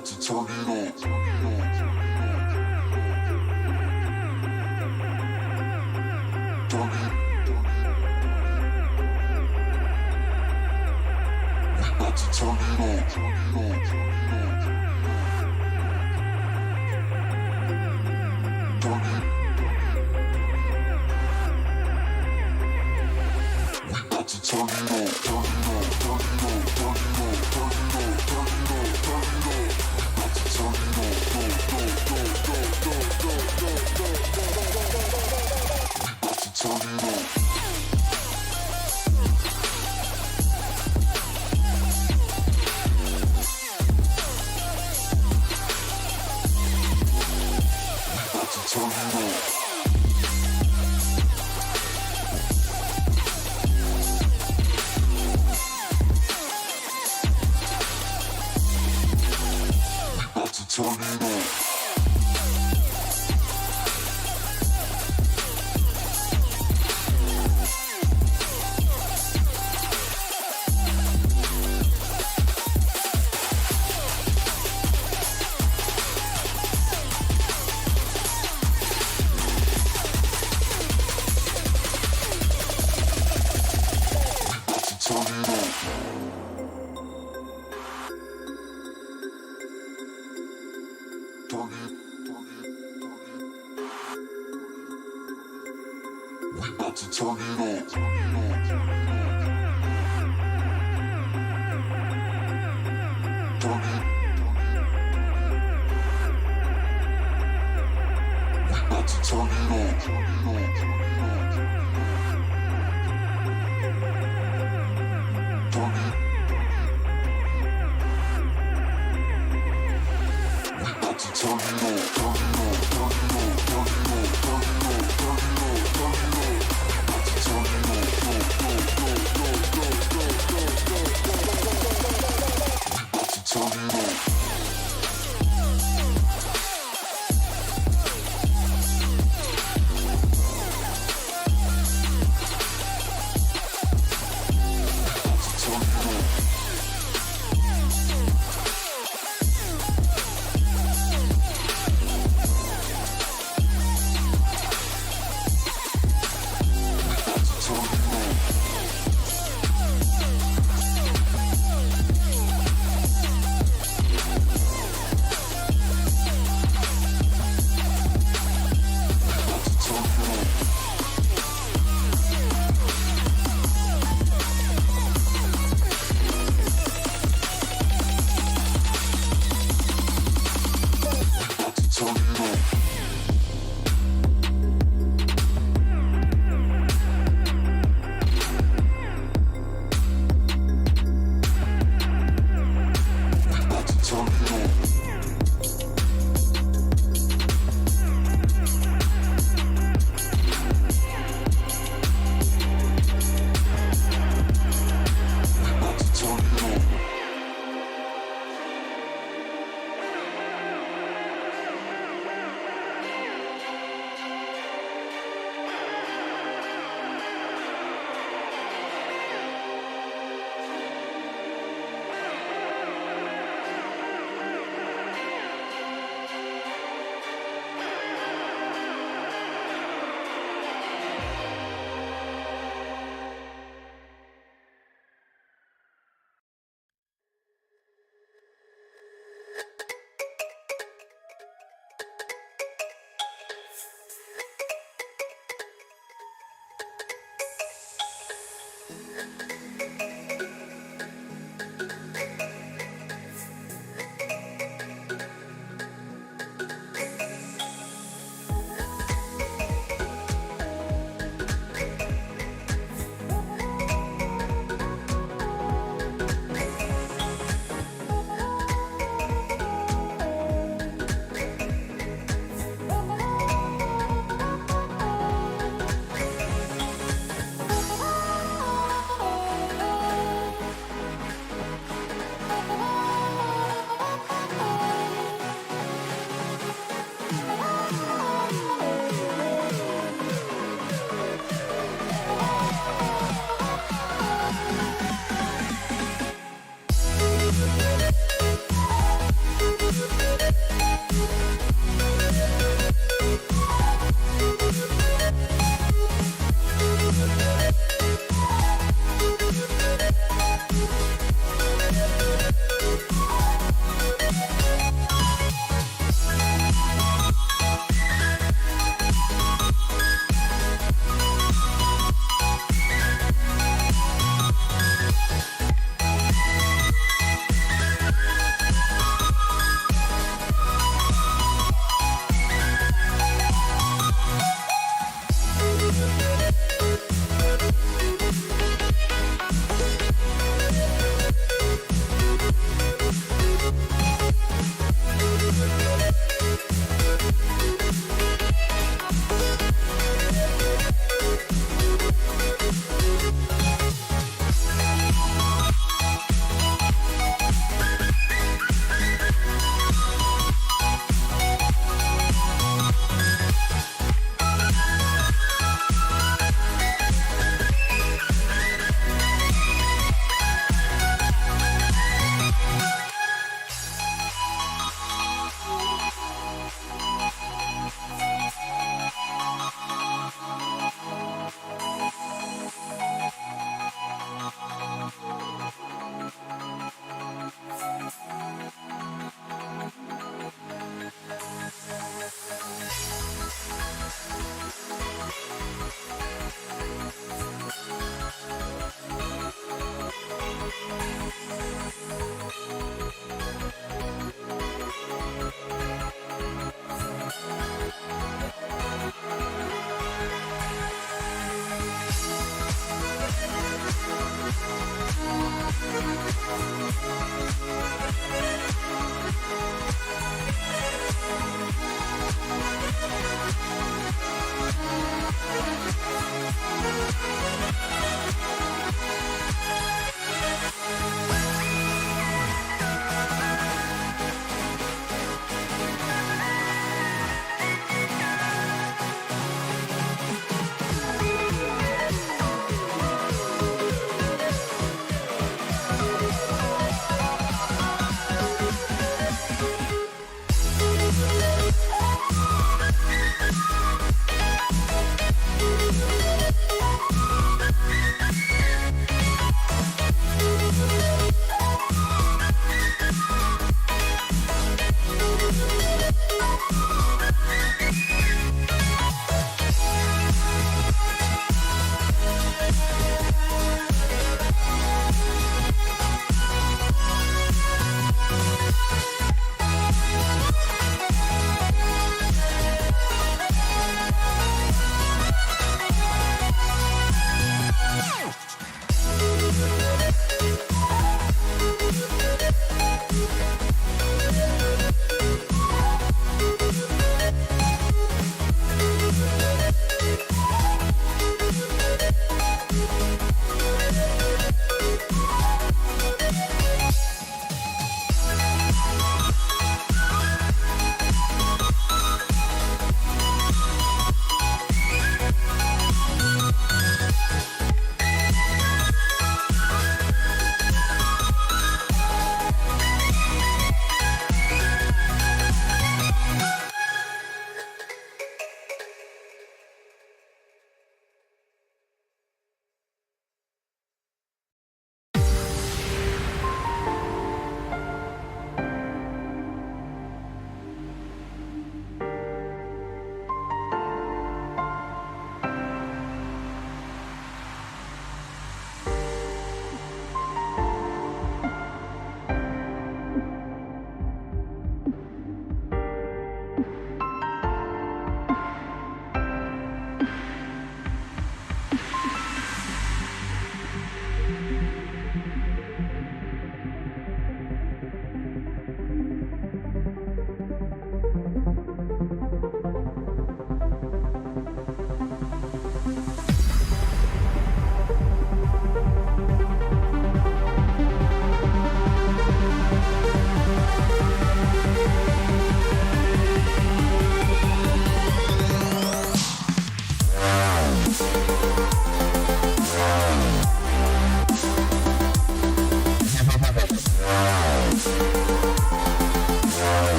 about to turn it on. Turn it. We about to turn it on. Turn it. We about to turn it on. Turn it on. Turn it on. Turn it on. Turn it on. Turn it on. Turn it on. We about to turn it on. We about to turn it on. Turn it on. We about to turn it on. We about to turn it on. Turn it. We about to turn it on. Turn it. We about to turn it on. Turn it on. Turn it on. Turn it on. Turn it on. Turn it on. Turn it on. We about to turn it on. We about to turn it on.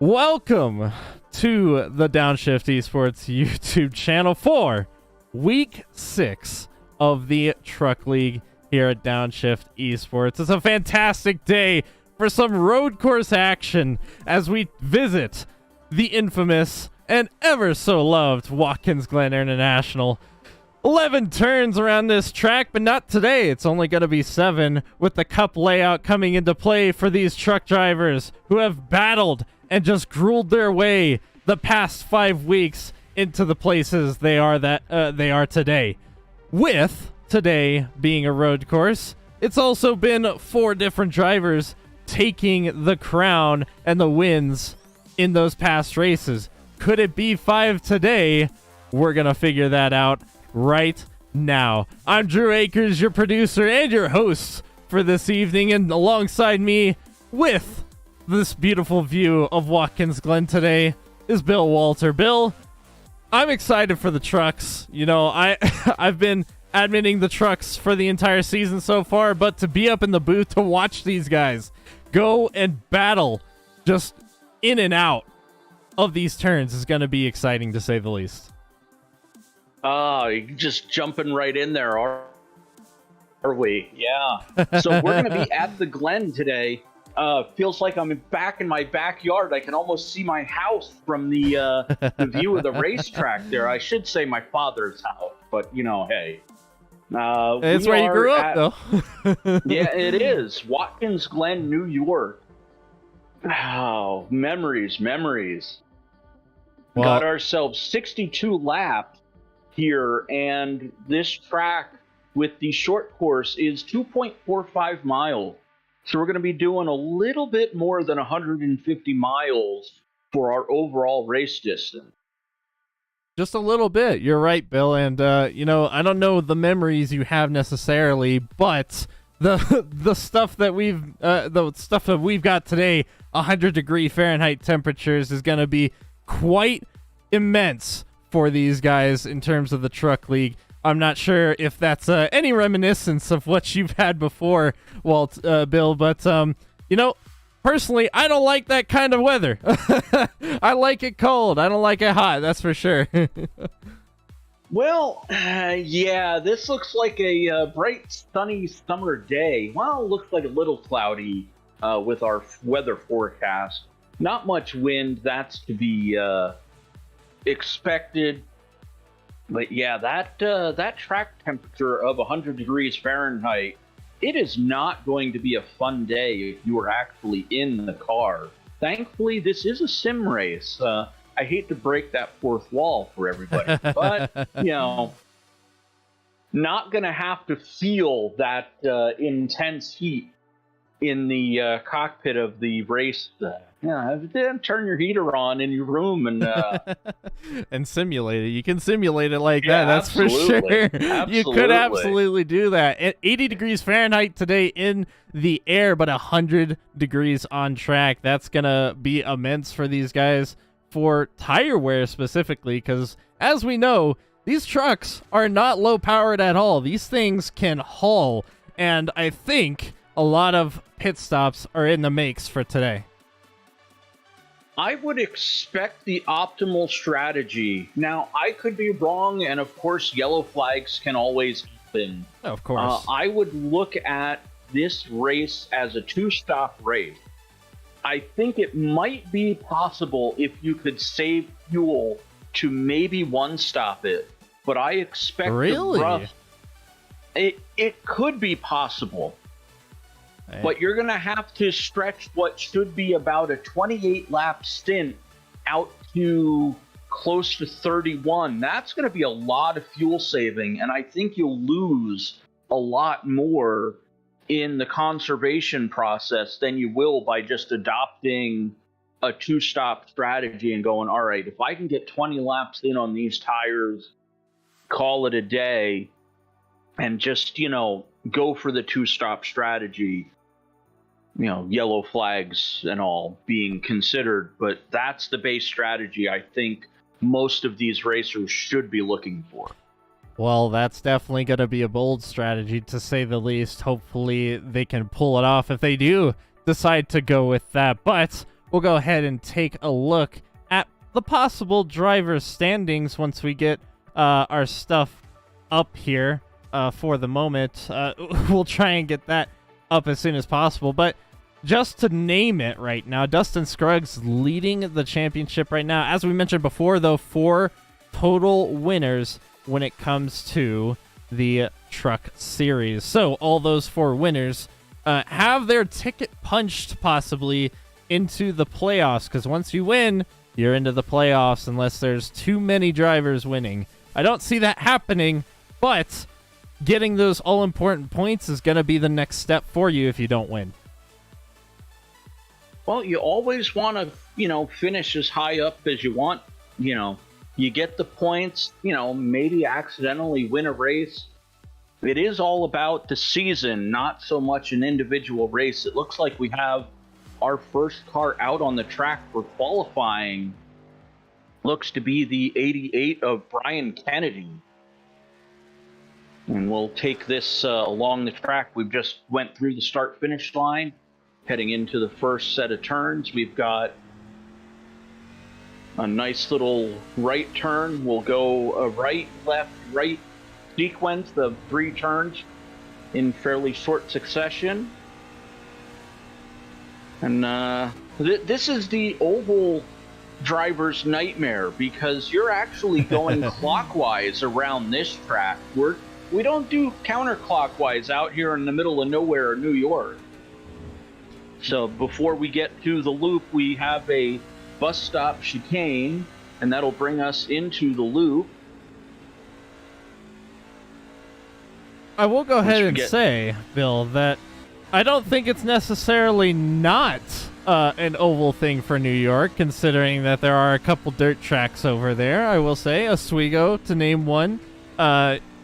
Welcome to the Downshift Esports YouTube channel for Week 6 of the Truck League here at Downshift Esports. It's a fantastic day for some road course action as we visit the infamous and ever so loved Watkins Glen International. 11 turns around this track, but not today. It's only going to be 7 with the cup layout coming into play for these truck drivers who have battled and just grueled their way the past 5 weeks into the places they are today. With today being a road course, it's also been 4 different drivers taking the crown and the wins in those past races. Could it be 5 today? We're going to figure that out right now. I'm Drew Akers, your producer and your host for this evening, and alongside me with this beautiful view of Watkins Glen today is Bill Walter. Bill, I'm excited for the trucks. You know, I've been admitting the trucks for the entire season so far, but to be up in the booth to watch these guys go and battle just in and out of these turns is going to be exciting, to say the least. You're just jumping right in there, are we? Yeah. So we're going to be at the Glen today. Feels like I'm back in my backyard. I can almost see my house from the view of the racetrack there. I should say my father's house, but, you know, hey. It's where you grew up, though. Yeah, it is. Watkins Glen, New York. Oh, memories. Well, got ourselves 62 laps here, and this track with the short course is 2.45 miles. So we're going to be doing a little bit more than 150 miles for our overall race distance. just a little bit. You're right, Bill. And, you know, I don't know the memories you have necessarily, but the stuff that we've got today, 100-degree Fahrenheit temperatures, is going to be quite immense for these guys in terms of the Truck League. I'm not sure if that's any reminiscence of what you've had before, Walt, Bill, but, you know, personally, I don't like that kind of weather. I like it cold. I don't like it hot, that's for sure. Well, yeah, this looks like a bright, sunny summer day. Well, it looks like a little cloudy with our weather forecast. Not much wind, that's to be expected. But yeah, that track temperature of 100 degrees Fahrenheit, it is not going to be a fun day if you are actually in the car. Thankfully, this is a sim race. I hate to break that fourth wall for everybody, but, you know, not going to have to feel that intense heat in the cockpit of the race. Then turn your heater on in your room and and simulate it. You can simulate it like that. That's absolutely. For sure. Absolutely. You could absolutely do that. At 80 degrees Fahrenheit today in the air, but 100 degrees on track. That's gonna be immense for these guys for tire wear specifically, because as we know, these trucks are not low powered at all. These things can haul, and I think a lot of pit stops are in the makes for today. I would expect the optimal strategy. Now, I could be wrong, and of course, yellow flags can always happen. Of course. I would look at this race as a 2-stop race. I think it might be possible if you could save fuel to maybe 1-stop it, but I expect really? It could be possible. But you're going to have to stretch what should be about a 28-lap stint out to close to 31. That's going to be a lot of fuel saving, and I think you'll lose a lot more in the conservation process than you will by just adopting a 2-stop strategy and going, all right, if I can get 20 laps in on these tires, call it a day, and just, you know, go for the 2-stop strategy. You know, yellow flags and all being considered, but that's the base strategy I think most of these racers should be looking for. Well, that's definitely going to be a bold strategy, to say the least. Hopefully they can pull it off if they do decide to go with that. But we'll go ahead and take a look at the possible drivers' standings once we get our stuff up here for the moment. We'll try and get that up as soon as possible. But just to name it right now, Dustin Scruggs leading the championship right now. As we mentioned before, though, 4 total winners when it comes to the truck series. So all those 4 winners have their ticket punched possibly into the playoffs, because once you win, you're into the playoffs unless there's too many drivers winning. I don't see that happening, but getting those all-important points is going to be the next step for you if you don't win. Well, you always want to, finish as high up as you want. You get the points, maybe accidentally win a race. It is all about the season, not so much an individual race. It looks like we have our first car out on the track for qualifying. Looks to be the 88 of Brian Kennedy. And we'll take this along the track. We've just went through the start-finish line. Heading into the first set of turns, we've got a nice little right turn. We'll go a right, left, right sequence of 3 turns in fairly short succession. And this is the oval driver's nightmare, because you're actually going clockwise around this track. We don't do counterclockwise out here in the middle of nowhere in New York. So before we get to the loop, we have a bus stop chicane, and that'll bring us into the loop. I will go ahead and say, Bill, that I don't think it's necessarily not an oval thing for New York, considering that there are a couple dirt tracks over there. I will say, Oswego, to name one,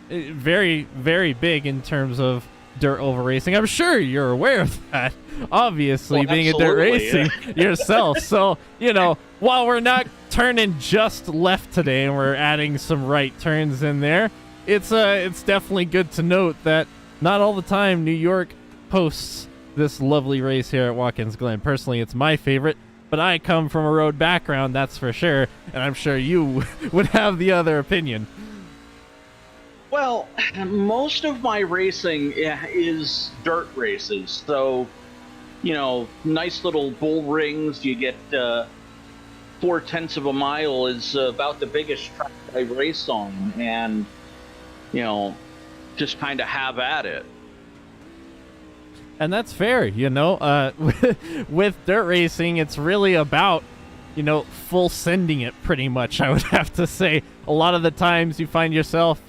very, very big in terms of dirt oval racing. I'm sure you're aware of that, obviously, being a dirt racing yourself. So, while we're not turning just left today and we're adding some right turns in there, it's definitely good to note that not all the time New York hosts this lovely race here at Watkins Glen. Personally, it's my favorite, but I come from a road background, that's for sure, and I'm sure you would have the other opinion. Well, most of my racing is dirt races, so, nice little bull rings. You get 4/10 of a mile is about the biggest track I race on, and, just kind of have at it. And that's fair, with dirt racing, it's really about, full sending it pretty much, I would have to say. A lot of the times you find yourself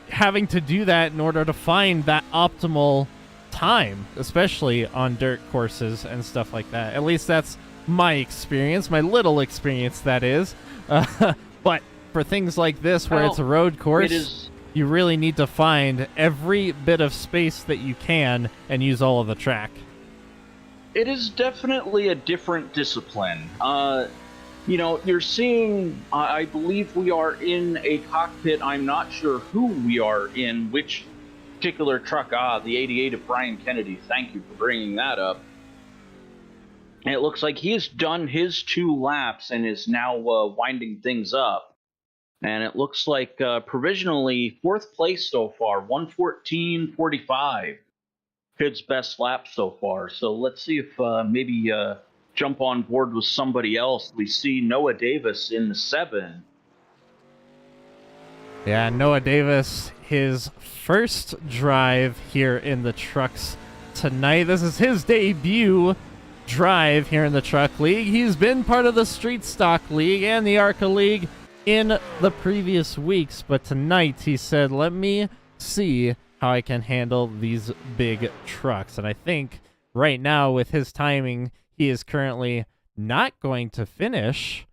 having to do that in order to find that optimal time, especially on dirt courses and stuff like that. At least that's my experience, my little experience, that is. But for things like this, where it's a road course, you really need to find every bit of space that you can and use all of the track. It is definitely a different discipline. You're seeing, I believe we are in a cockpit. I'm not sure who we are in, which particular truck. The 88 of Brian Kennedy. Thank you for bringing that up. And it looks like he's done his 2 laps and is now winding things up. And it looks like provisionally 4th place so far, 1:14.45. Kid's best lap so far. So let's see if maybe jump on board with somebody else. We see Noah Davis in the 7. Yeah, Noah Davis, his first drive here in the trucks tonight. This is his debut drive here in the Truck League. He's been part of the Street Stock League and the ARCA League in the previous weeks, but tonight he said, let me see how I can handle these big trucks. And I think right now with his timing, he is currently not going to finish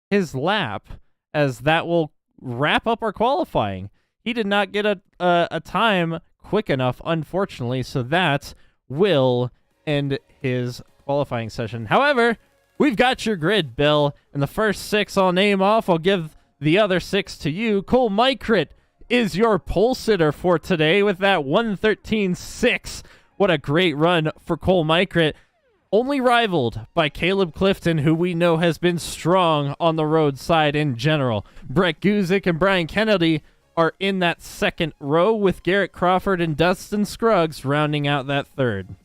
his lap, as that will wrap up our qualifying. He did not get a time quick enough, unfortunately, so that will end his qualifying session. However, we've got your grid, Bill, and the first 6 I'll name off. I'll give the other 6 to you. Cole Mykrit is your pole sitter for today with that 1:13.6. What a great run for Cole Mykrit. only rivaled by Caleb Clifton, who we know has been strong on the road side in general. Brett Guzik and Brian Kennedy are in that second row, with Garrett Crawford and Dustin Scruggs rounding out that third.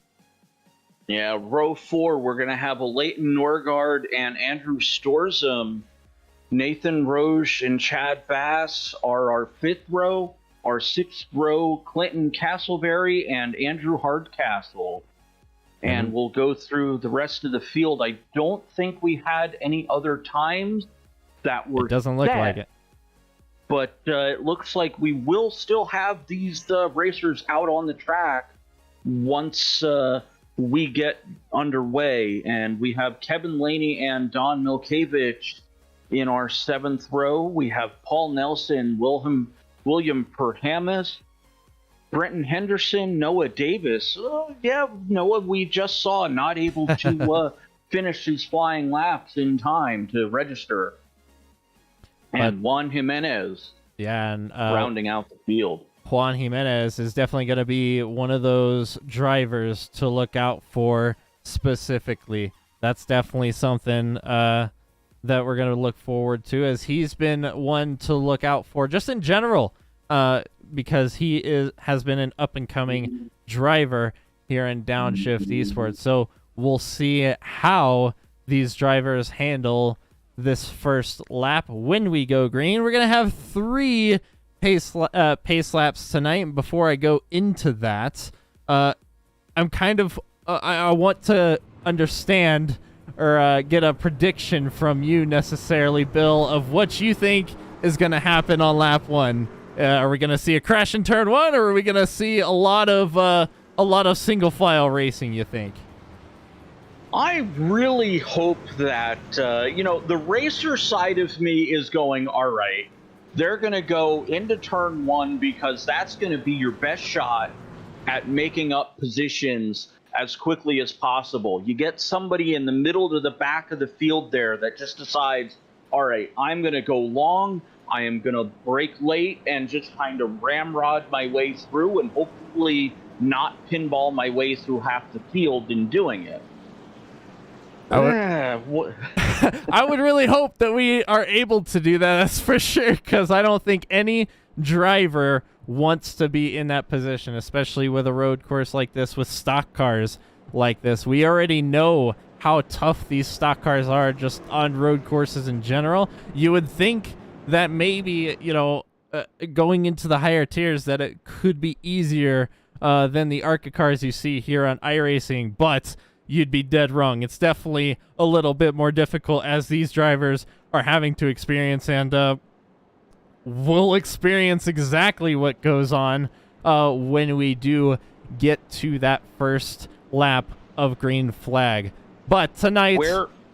Yeah, row 4, we're going to have a Leighton Norgard and Andrew Storzum. Nathan Roche and Chad Bass are our 5th row. Our 6th row, Clinton Castleberry and Andrew Hardcastle. And we'll go through the rest of the field. I don't think we had any other times that were It doesn't look like it. But it looks like we will still have these racers out on the track once we get underway. And we have Kevin Laney and Don Milkevich in our 7th row. We have Paul Nelson, William Perhamus, Brenton Henderson, Noah Davis. Noah, we just saw not able to finish his flying laps in time to register. And Juan Jimenez and rounding out the field. Juan Jimenez is definitely going to be one of those drivers to look out for specifically. That's definitely something that we're going to look forward to, as he's been one to look out for just in general, because he has been an up-and-coming driver here in Downshift Esports. So we'll see how these drivers handle this first lap when we go green. We're going to have 3 pace laps tonight. And before I go into that, I'm kind of I want to understand or get a prediction from you necessarily, Bill, of what you think is going to happen on lap 1. Are we going to see a crash in turn 1, or are we going to see a lot of single file racing, you think? I really hope that, the racer side of me is going, all right, they're going to go into turn 1 because that's going to be your best shot at making up positions as quickly as possible. You get somebody in the middle to the back of the field there that just decides, all right, I'm going to go long, I am going to brake late and just kind of ramrod my way through and hopefully not pinball my way through half the field in doing it. I would really hope that we are able to do that, that's for sure, because I don't think any driver wants to be in that position, especially with a road course like this, with stock cars like this. We already know how tough these stock cars are just on road courses in general. You would think that maybe, going into the higher tiers, that it could be easier than the ARCA cars you see here on iRacing, but you'd be dead wrong. It's definitely a little bit more difficult, as these drivers are having to experience, and we'll experience exactly what goes on when we do get to that first lap of green flag. But tonight,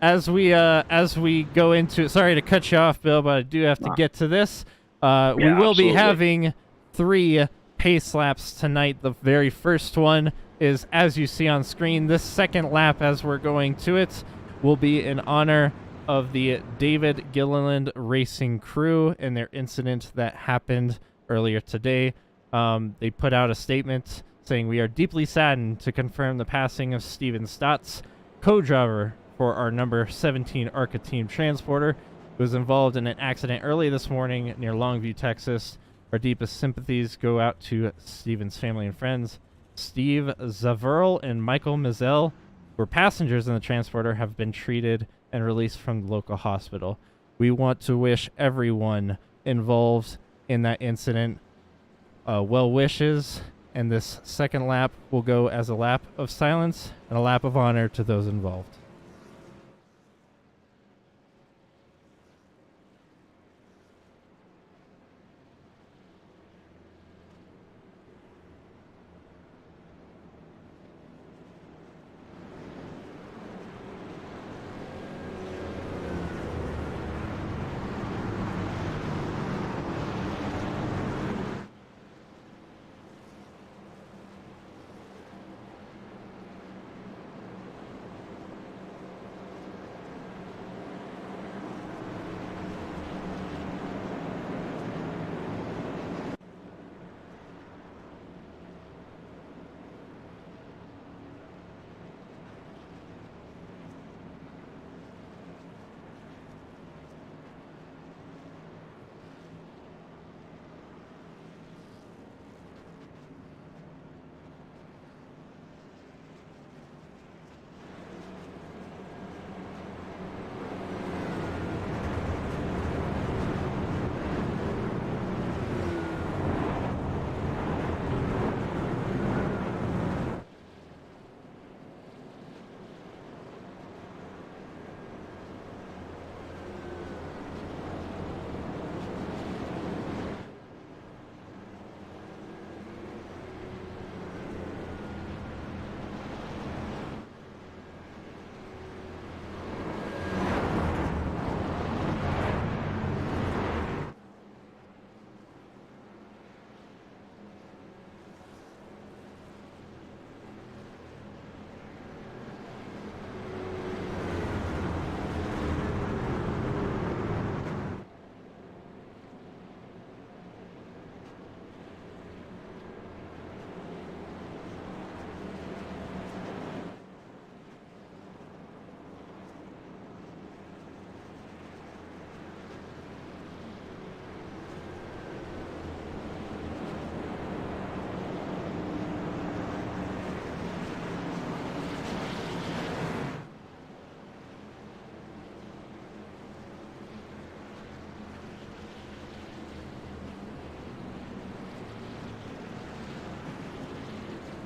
as we go into, sorry to cut you off, Bill, but I do have to get to this. We will absolutely be having 3 pace laps tonight. The very first one is, as you see on screen. This second lap, as we're going to it, will be in honor of the David Gilliland Racing crew and their incident that happened earlier today. They put out a statement saying, "We are deeply saddened to confirm the passing of Steven Stotts, co-driver for our number 17 ARCA team transporter, who was involved in an accident early this morning near Longview, Texas. Our deepest sympathies go out to Steven's family and friends. Steve Zaverl and Michael Mizell, who were passengers in the transporter, have been treated and released from the local hospital. We want to wish everyone involved in that incident well wishes, and this second lap will go as a lap of silence and a lap of honor to those involved."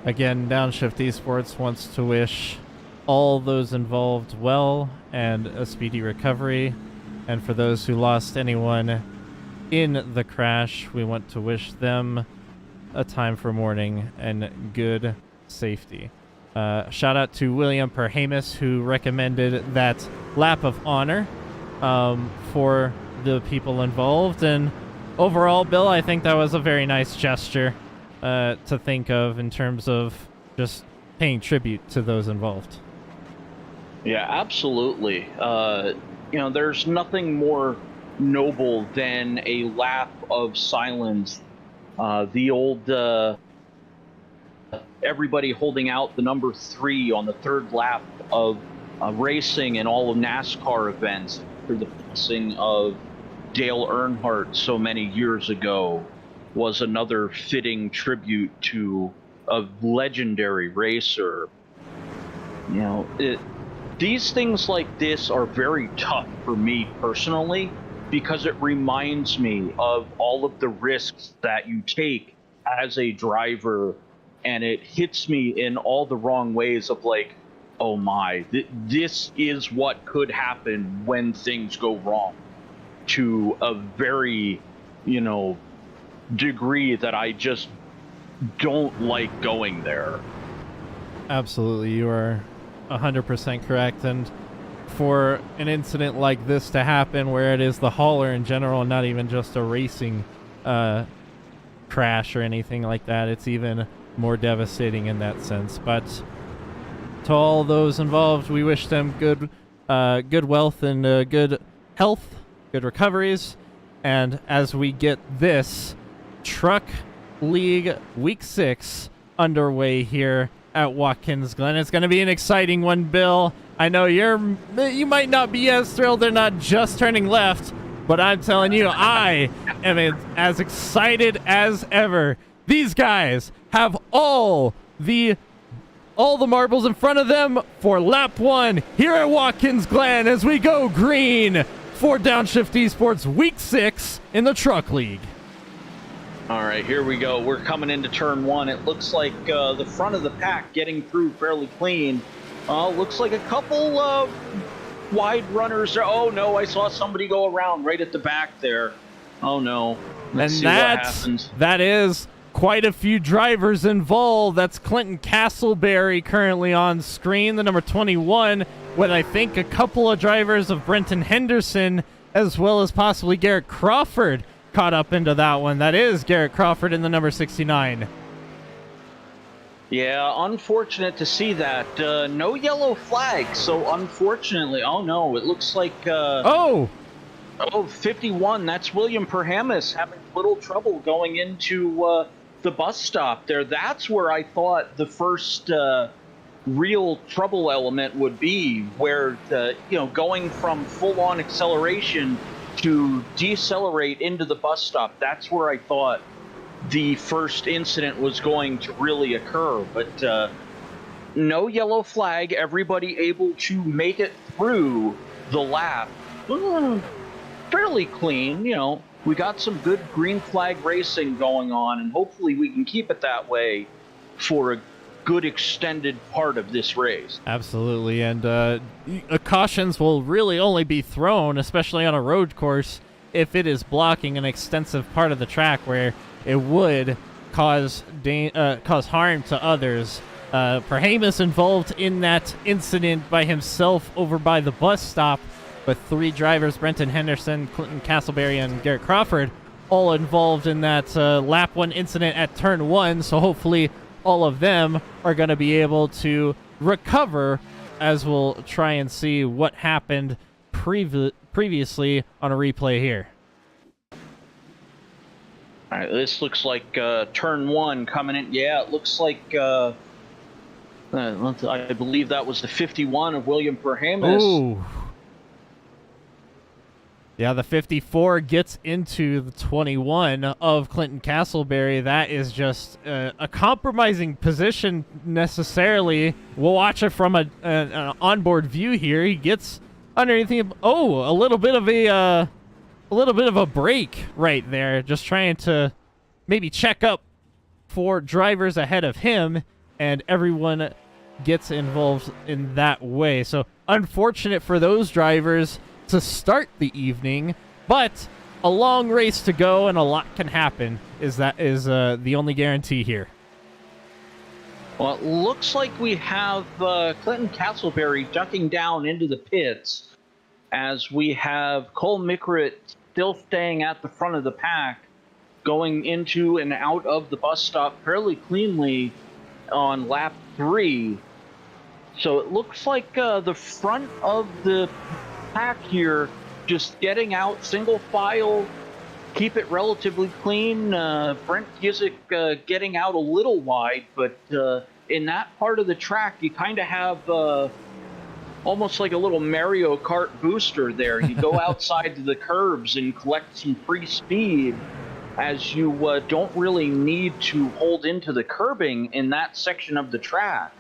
Again, Downshift Esports wants to wish all those involved well and a speedy recovery. And for those who lost anyone in the crash, we want to wish them a time for mourning and good safety. Shout out to William Perhamus, who recommended that lap of honor for the people involved. And overall, Bill, I think that was a very nice gesture to think of in terms of just paying tribute to those involved. Yeah, absolutely. There's nothing more noble than a lap of silence. The old everybody holding out the number 3 on the third lap of racing and all of NASCAR events through the passing of Dale Earnhardt so many years ago was another fitting tribute to a legendary racer. These things like this are very tough for me personally, because it reminds me of all of the risks that you take as a driver, and it hits me in all the wrong ways of like, oh my, this is what could happen when things go wrong, to a very, degree that I just don't like going there. Absolutely, you are 100% correct. And for an incident like this to happen, where it is the hauler in general, not even just a racing crash or anything like that, it's even more devastating in that sense. But to all those involved, we wish them good wealth and good health, good recoveries. And as we get this Truck League Week 6 underway here at Watkins Glen, it's going to be an exciting one, Bill. I know you might not be as thrilled they're not just turning left, but I'm telling you, I am as excited as ever. These guys have all the marbles in front of them for lap 1 here at Watkins Glen as we go green for Downshift Esports Week 6 in the Truck League. All right, here we go. We're coming into turn 1. It looks like the front of the pack getting through fairly clean. Looks like a couple wide runners. Oh, no, I saw somebody go around right at the back there. Oh, no. Let's see what happens. That is quite a few drivers involved. That's Clinton Castleberry currently on screen, the number 21, with I think a couple of drivers of Brenton Henderson, as well as possibly Garrett Crawford caught up into that one. That is Garrett Crawford in the number 69. Yeah, unfortunate to see that. No yellow flag, so unfortunately, oh no, it looks like... Oh, 51, that's William Perhamus having little trouble going into the bus stop there. That's where I thought the first real trouble element would be, where, going from full-on acceleration to decelerate into the bus stop. That's where I thought the first incident was going to really occur, but no yellow flag, everybody able to make it through the lap. Fairly clean, we got some good green flag racing going on, and hopefully we can keep it that way for a good extended part of this race. Absolutely, and cautions will really only be thrown, especially on a road course, if it is blocking an extensive part of the track where it would cause harm to others. Perhamus involved in that incident by himself over by the bus stop, with 3 drivers, Brenton Henderson, Clinton Castleberry, and Garrett Crawford, all involved in that lap 1 incident at turn 1, so hopefully all of them are going to be able to recover, as we'll try and see what happened previously on a replay here. All right, this looks like turn 1 coming in. Yeah, it looks like I believe that was the 51 of William Perhamus. Ooh. Yeah, the 54 gets into the 21 of Clinton Castleberry. That is just a compromising position necessarily. We'll watch it from an onboard view here. He gets underneath him. Oh, a little bit of a break right there. Just trying to maybe check up for drivers ahead of him. and everyone gets involved in that way. So unfortunate for those drivers to start the evening, but a long race to go and a lot can happen is the only guarantee here. Well, it looks like we have Clinton Castleberry ducking down into the pits as we have Cole Mickret still staying at the front of the pack, going into and out of the bus stop fairly cleanly on lap 3. So it looks like the front of the pack here just getting out single file, keep it relatively clean. Brent Gizik getting out a little wide, but in that part of the track, you kind of have almost like a little Mario Kart booster there. You go outside to the curbs and collect some free speed, as you don't really need to hold into the curbing in that section of the track.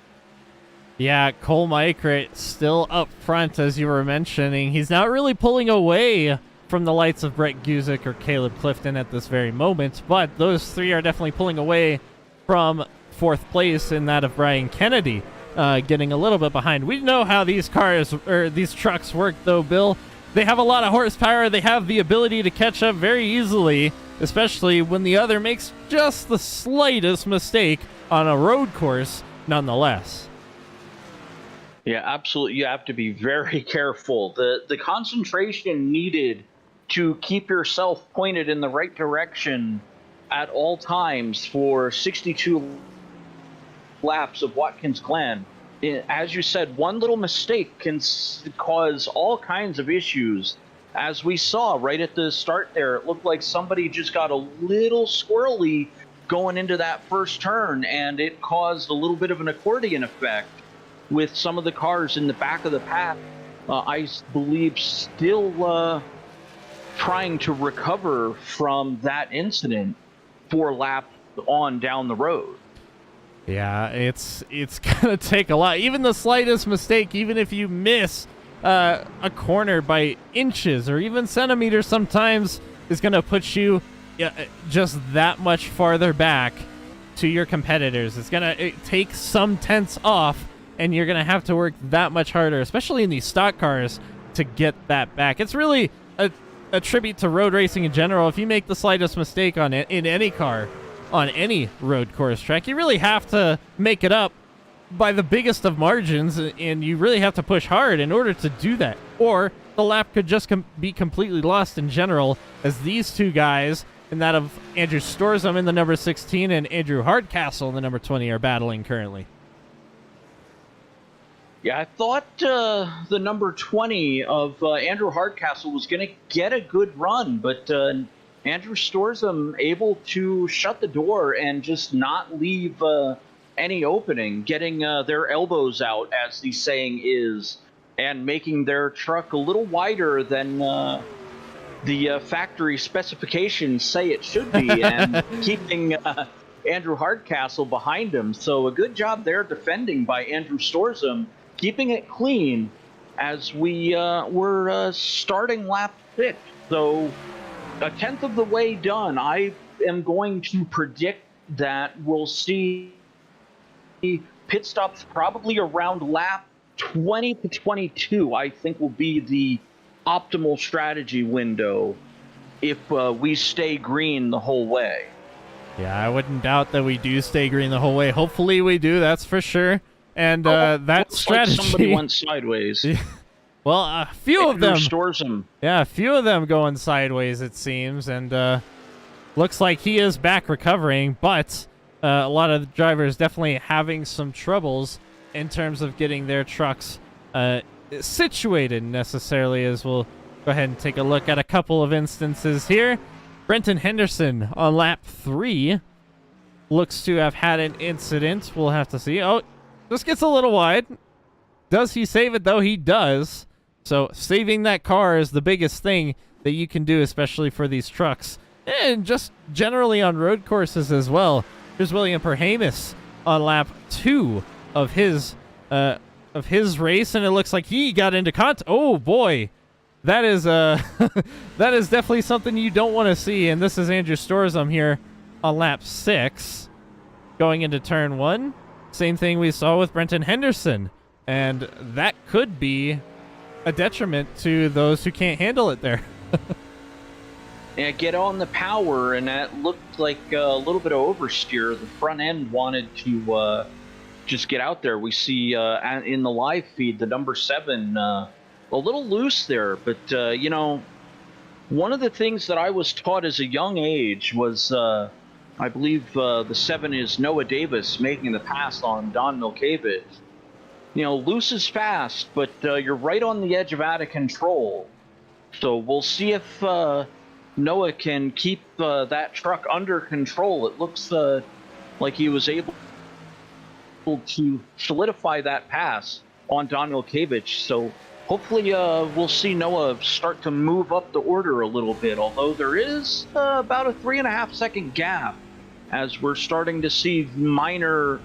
Yeah, Cole Mickret still up front, as you were mentioning. He's not really pulling away from the lights of Brett Guzik or Caleb Clifton at this very moment, but those three are definitely pulling away from fourth place in that of Brian Kennedy, getting a little bit behind. We know how these trucks work, though, Bill. They have a lot of horsepower. They have the ability to catch up very easily, especially when the other makes just the slightest mistake on a road course, nonetheless. Yeah, absolutely. You have to be very careful. The concentration needed to keep yourself pointed in the right direction at all times for 62 laps of Watkins Glen. As you said, one little mistake can cause all kinds of issues. As we saw right at the start there, it looked like somebody just got a little squirrely going into that first turn, and it caused a little bit of an accordion effect with some of the cars in the back of the pack, I believe, still trying to recover from that incident 4 laps on down the road. Yeah, it's gonna take a lot. Even the slightest mistake, even if you miss a corner by inches or even centimeters, sometimes is gonna put you just that much farther back to your competitors. It's gonna take some tenths off, and you're going to have to work that much harder, especially in these stock cars, to get that back. It's really a tribute to road racing in general. If you make the slightest mistake on it in any car, on any road course track, you really have to make it up by the biggest of margins, and you really have to push hard in order to do that. Or the lap could just be completely lost in general, as these two guys, and that of Andrew Storzum in the number 16 and Andrew Hardcastle in the number 20, are battling currently. Yeah, I thought the number 20 of Andrew Hardcastle was going to get a good run, but Andrew Storzum able to shut the door and just not leave any opening, getting their elbows out, as the saying is, and making their truck a little wider than the factory specifications say it should be, and keeping Andrew Hardcastle behind him. So a good job there defending by Andrew Storzum, keeping it clean as we were starting lap 6. So a tenth of the way done. I am going to predict that we'll see pit stops probably around lap 20 to 22, I think, will be the optimal strategy window if we stay green the whole way. Yeah, I wouldn't doubt that we do stay green the whole way. Hopefully we do, that's for sure. And that strategy... Like somebody went sideways. Well, a few of them... Storzum. Yeah, a few of them going sideways, it seems. And looks like he is back recovering, but a lot of the drivers definitely having some troubles in terms of getting their trucks situated necessarily, as we'll go ahead and take a look at a couple of instances here. Brenton Henderson on lap 3 looks to have had an incident. We'll have to see. Oh, this gets a little wide. Does he save it, though? He does. So saving that car is the biggest thing that you can do, especially for these trucks, and just generally on road courses as well. Here's William Perhamus on lap 2 of his race, and it looks like he got into contact. Oh boy, that is that is definitely something you don't want to see. And this is Andrew Storzum here on lap 6, going into turn 1. Same thing we saw with Brenton Henderson, and that could be a detriment to those who can't handle it there. Yeah, get on the power, and that looked like a little bit of oversteer. The front end wanted to just get out there. We see in the live feed the number 7 a little loose there, but you know, one of the things that I was taught as a young age was, I believe the 7 is Noah Davis making the pass on Don Milkevich. You know, loose is fast, but you're right on the edge of out of control. So we'll see if Noah can keep that truck under control. It looks like he was able to solidify that pass on Don Milkevich. So hopefully we'll see Noah start to move up the order a little bit, although there is about a 3.5 second gap as we're starting to see minor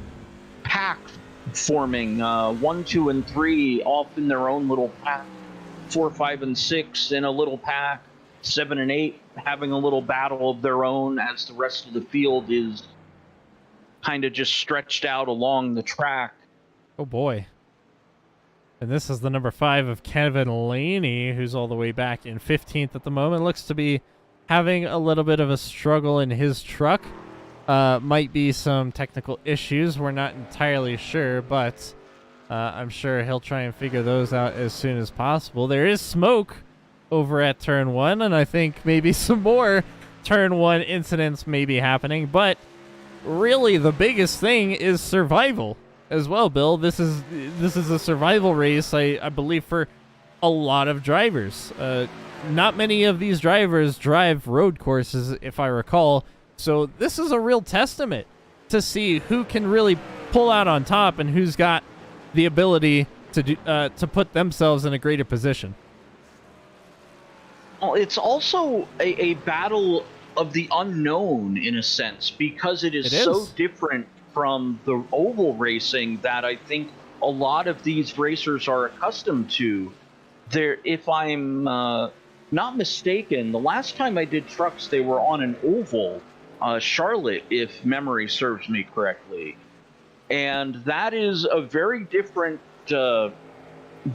packs forming. 1, 2, and 3 off in their own little pack. 4, 5, and 6 in a little pack. 7 and 8 having a little battle of their own as the rest of the field is kind of just stretched out along the track. Oh boy. And this is the number 5 of Kevin Laney, who's all the way back in 15th at the moment. Looks to be having a little bit of a struggle in his truck. Might be some technical issues. We're not entirely sure, but I'm sure he'll try and figure those out as soon as possible. There is smoke over at Turn 1, and I think maybe some more Turn 1 incidents may be happening, but really the biggest thing is survival as well, Bill. This is a survival race, I believe, for a lot of drivers. Not many of these drivers drive road courses, if I recall, so this is a real testament to see who can really pull out on top and who's got the ability to put themselves in a greater position. Well, it's also a battle of the unknown in a sense, because it is so different from the oval racing that I think a lot of these racers are accustomed to. If I'm not mistaken, the last time I did trucks, they were on an oval, Charlotte, if memory serves me correctly. And that is a very different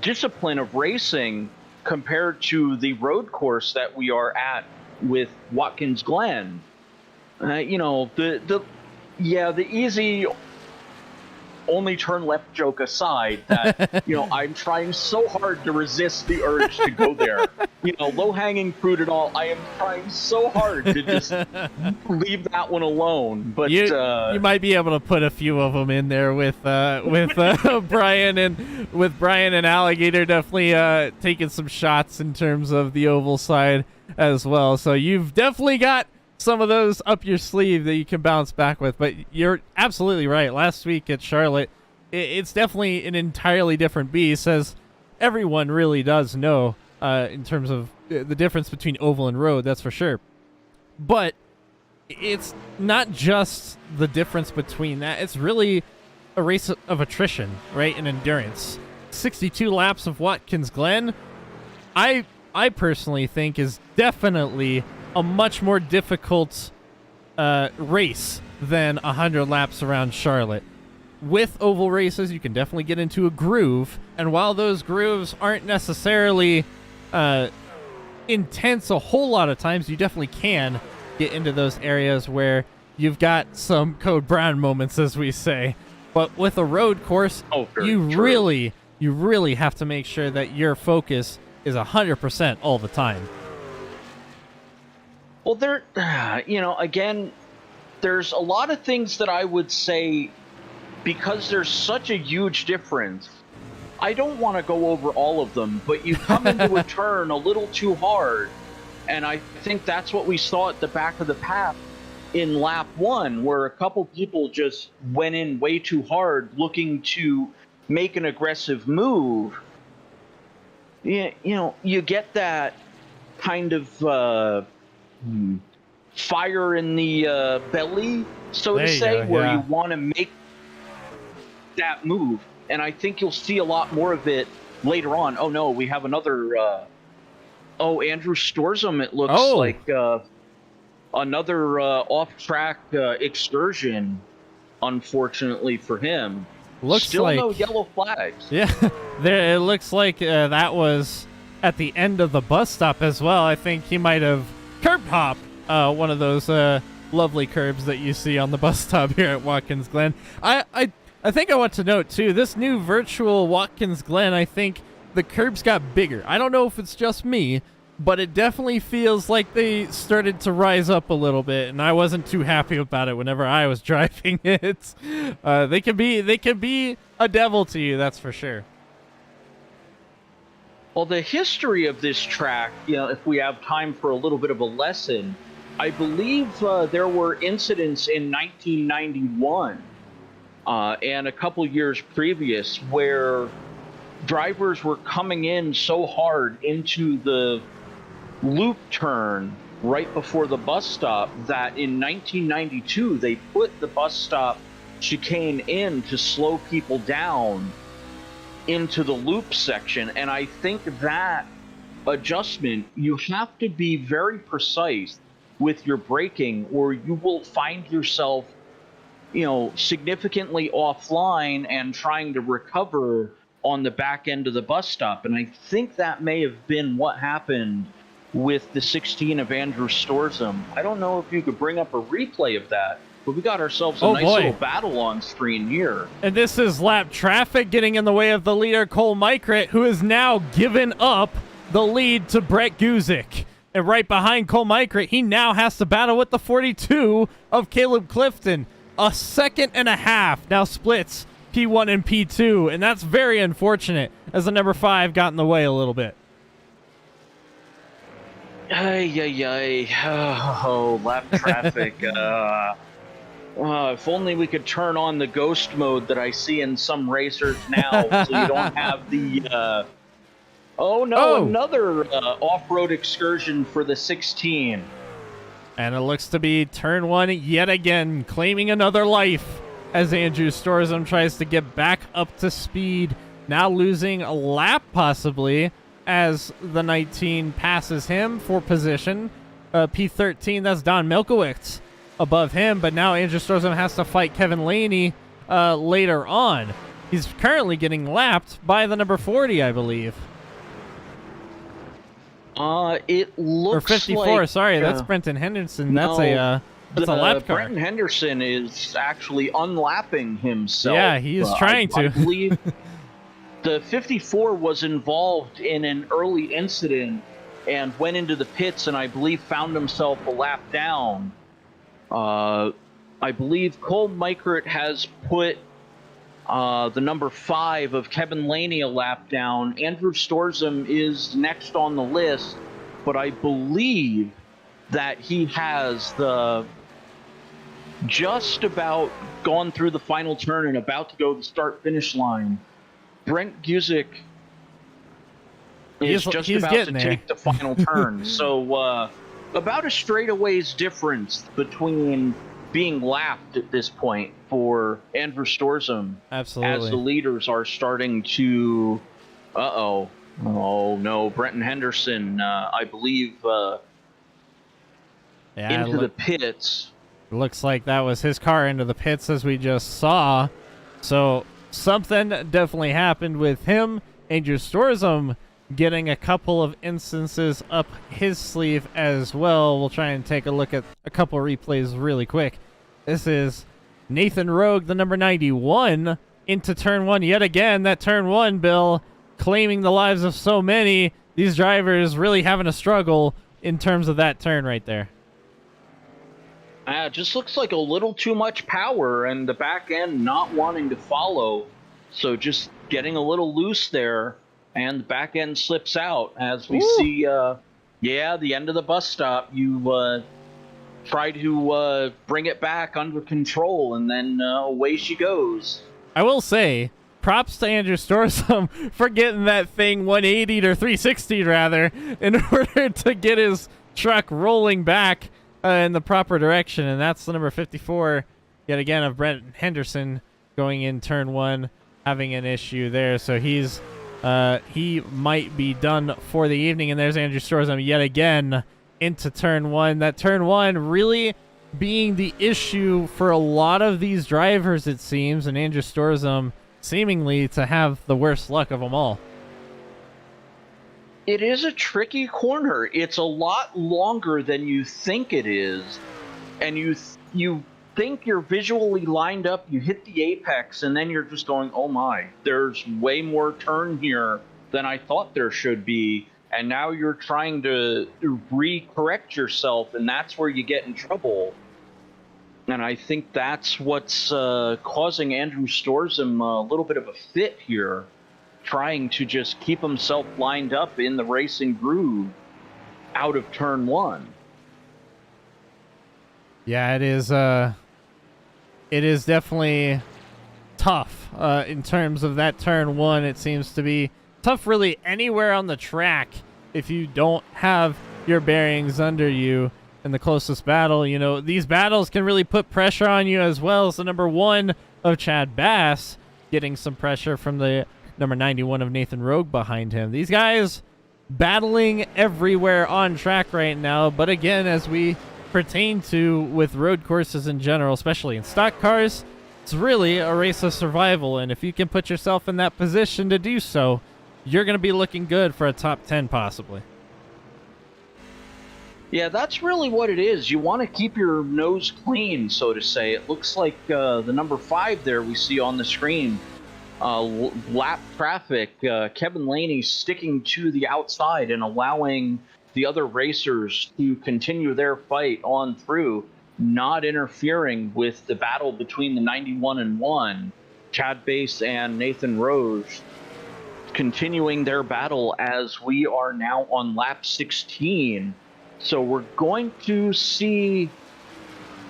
discipline of racing compared to the road course that we are at with Watkins Glen. You know, the easy only turn left joke aside, that, you know, I'm trying so hard to resist the urge to go there. You know, low-hanging fruit and all, I am trying so hard to just leave that one alone. But you might be able to put a few of them in there with Brian and Alligator definitely taking some shots in terms of the oval side as well. So you've definitely got some of those up your sleeve that you can bounce back with. But you're absolutely right. Last week at Charlotte, it's definitely an entirely different beast, as everyone really does know in terms of the difference between oval and road, that's for sure. But it's not just the difference between that. It's really a race of attrition, right, and endurance. 62 laps of Watkins Glen, I personally think is definitely a much more difficult race than 100 laps around Charlotte. With oval races, you can definitely get into a groove, and while those grooves aren't necessarily intense a whole lot of times, you definitely can get into those areas where you've got some Code Brown moments, as we say. But with a road course, you really have to make sure that your focus is 100% all the time. Well, you know, again, there's a lot of things that I would say, because there's such a huge difference. I don't want to go over all of them, but you come into a turn a little too hard, and I think that's what we saw at the back of the pack in lap 1, where a couple people just went in way too hard looking to make an aggressive move. You know, you get that kind of fire in the belly, so to say, where you want to make that move. And I think you'll see a lot more of it later on. Oh no, we have another Andrew Storzum, it looks like another off-track excursion. unfortunately for him. Looks Still like no yellow flags. Yeah, there. It looks like that was at the end of the bus stop as well. I think he might have curb hopped one of those lovely curbs that you see on the bus stop here at Watkins Glen. I think I want to note too, this new virtual Watkins Glen, I think the curbs got bigger. I don't know if it's just me, but it definitely feels like they started to rise up a little bit, and I wasn't too happy about it whenever I was driving it. They can be a devil to you, that's for sure. Well, the history of this track, if we have time for a little bit of a lesson, I believe there were incidents in 1991 and a couple years previous where drivers were coming in so hard into the loop turn right before the bus stop that in 1992 they put the bus stop chicane in to slow people down into the loop section. And I think that adjustment, you have to be very precise with your braking or you will find yourself significantly offline and trying to recover on the back end of the bus stop. And I think that may have been what happened with the 16 of Andrew Storzum. I don't know if you could bring up a replay of that, but we got ourselves a nice little battle on screen here. And this is lap traffic getting in the way of the leader, Cole Micret, who has now given up the lead to Brett Guzik. And right behind Cole Micret, he now has to battle with the 42 of Caleb Clifton. A second and a half now splits P1 and P2, and that's very unfortunate as the number 5 got in the way a little bit. Oh, lap traffic. If only we could turn on the ghost mode that I see in some racers now, so you don't have the. Another off-road excursion for the 16. And it looks to be turn 1 yet again, claiming another life as Andrew Storzum tries to get back up to speed. Now losing a lap possibly as the 19 passes him for position. P13, that's Don Milkowitz above him, but now Andrew Storzum has to fight Kevin Laney later on. He's currently getting lapped by the number 40, I believe. It looks or 54, like, sorry, that's Brenton Henderson. That's a lap car. Brenton Henderson is actually unlapping himself. Yeah, he is trying to. I believe the 54 was involved in an early incident and went into the pits and I believe found himself a lap down. I believe Cole Micret has put the number 5 of Kevin Laney a lap down. Andrew Storzum is next on the list, but I believe that he has just about gone through the final turn and about to go to the start-finish line. Brent Guzik is just about to take the final turn. So about a straightaways difference between being lapped at this point for Andrew Storzum. Absolutely. As the leaders are starting to... Oh no, Brenton Henderson, I believe, into the pits. Looks like that was his car into the pits as we just saw. So something definitely happened with him. Andrew Storzum getting a couple of instances up his sleeve as well. We'll try and take a look at a couple replays really quick. This is Nathan Rogue, the number 91, into turn 1 yet again. That turn 1, Bill, claiming the lives of so many. These drivers really having a struggle in terms of that turn right there. It just looks like a little too much power and the back end not wanting to follow. So just getting a little loose there and the back end slips out as we see, the end of the bus stop. You try to bring it back under control and then away she goes. I will say, props to Andrew Storzum for getting that thing 180 or 360 rather in order to get his truck rolling back in the proper direction, and that's the number 54 yet again of Brent Henderson going in turn 1, having an issue there. So he might be done for the evening, and there's Andrew Storzum yet again into turn 1. That turn 1 really being the issue for a lot of these drivers, it seems, and Andrew Storzum seemingly to have the worst luck of them all. It is a tricky corner. It's a lot longer than you think it is, and you think you're visually lined up, you hit the apex, and then you're just going, oh my, there's way more turn here than I thought there should be, and now you're trying to re-correct yourself, and that's where you get in trouble. And I think that's what's causing Andrew Storzum a little bit of a fit here, trying to just keep himself lined up in the racing groove out of turn one. Yeah, it is definitely tough in terms of that turn one. It seems to be tough really anywhere on the track if you don't have your bearings under you in the closest battle. You know, these battles can really put pressure on you, as well as the number 1 of Chad Bass getting some pressure from the number 91 of Nathan Rogue behind him. These guys battling everywhere on track right now, but again, as we pertain to with road courses in general, especially in stock cars, it's really a race of survival, and if you can put yourself in that position to do so, you're going to be looking good for a top 10 possibly. Yeah, that's really what it is. You want to keep your nose clean, so to say. It looks like the number 5 there we see on the screen, lap traffic, Kevin Laney sticking to the outside and allowing the other racers to continue their fight on through, not interfering with the battle between the 91 and 1, Chad Bass and Nathan Rose, continuing their battle as we are now on lap 16. So we're going to see,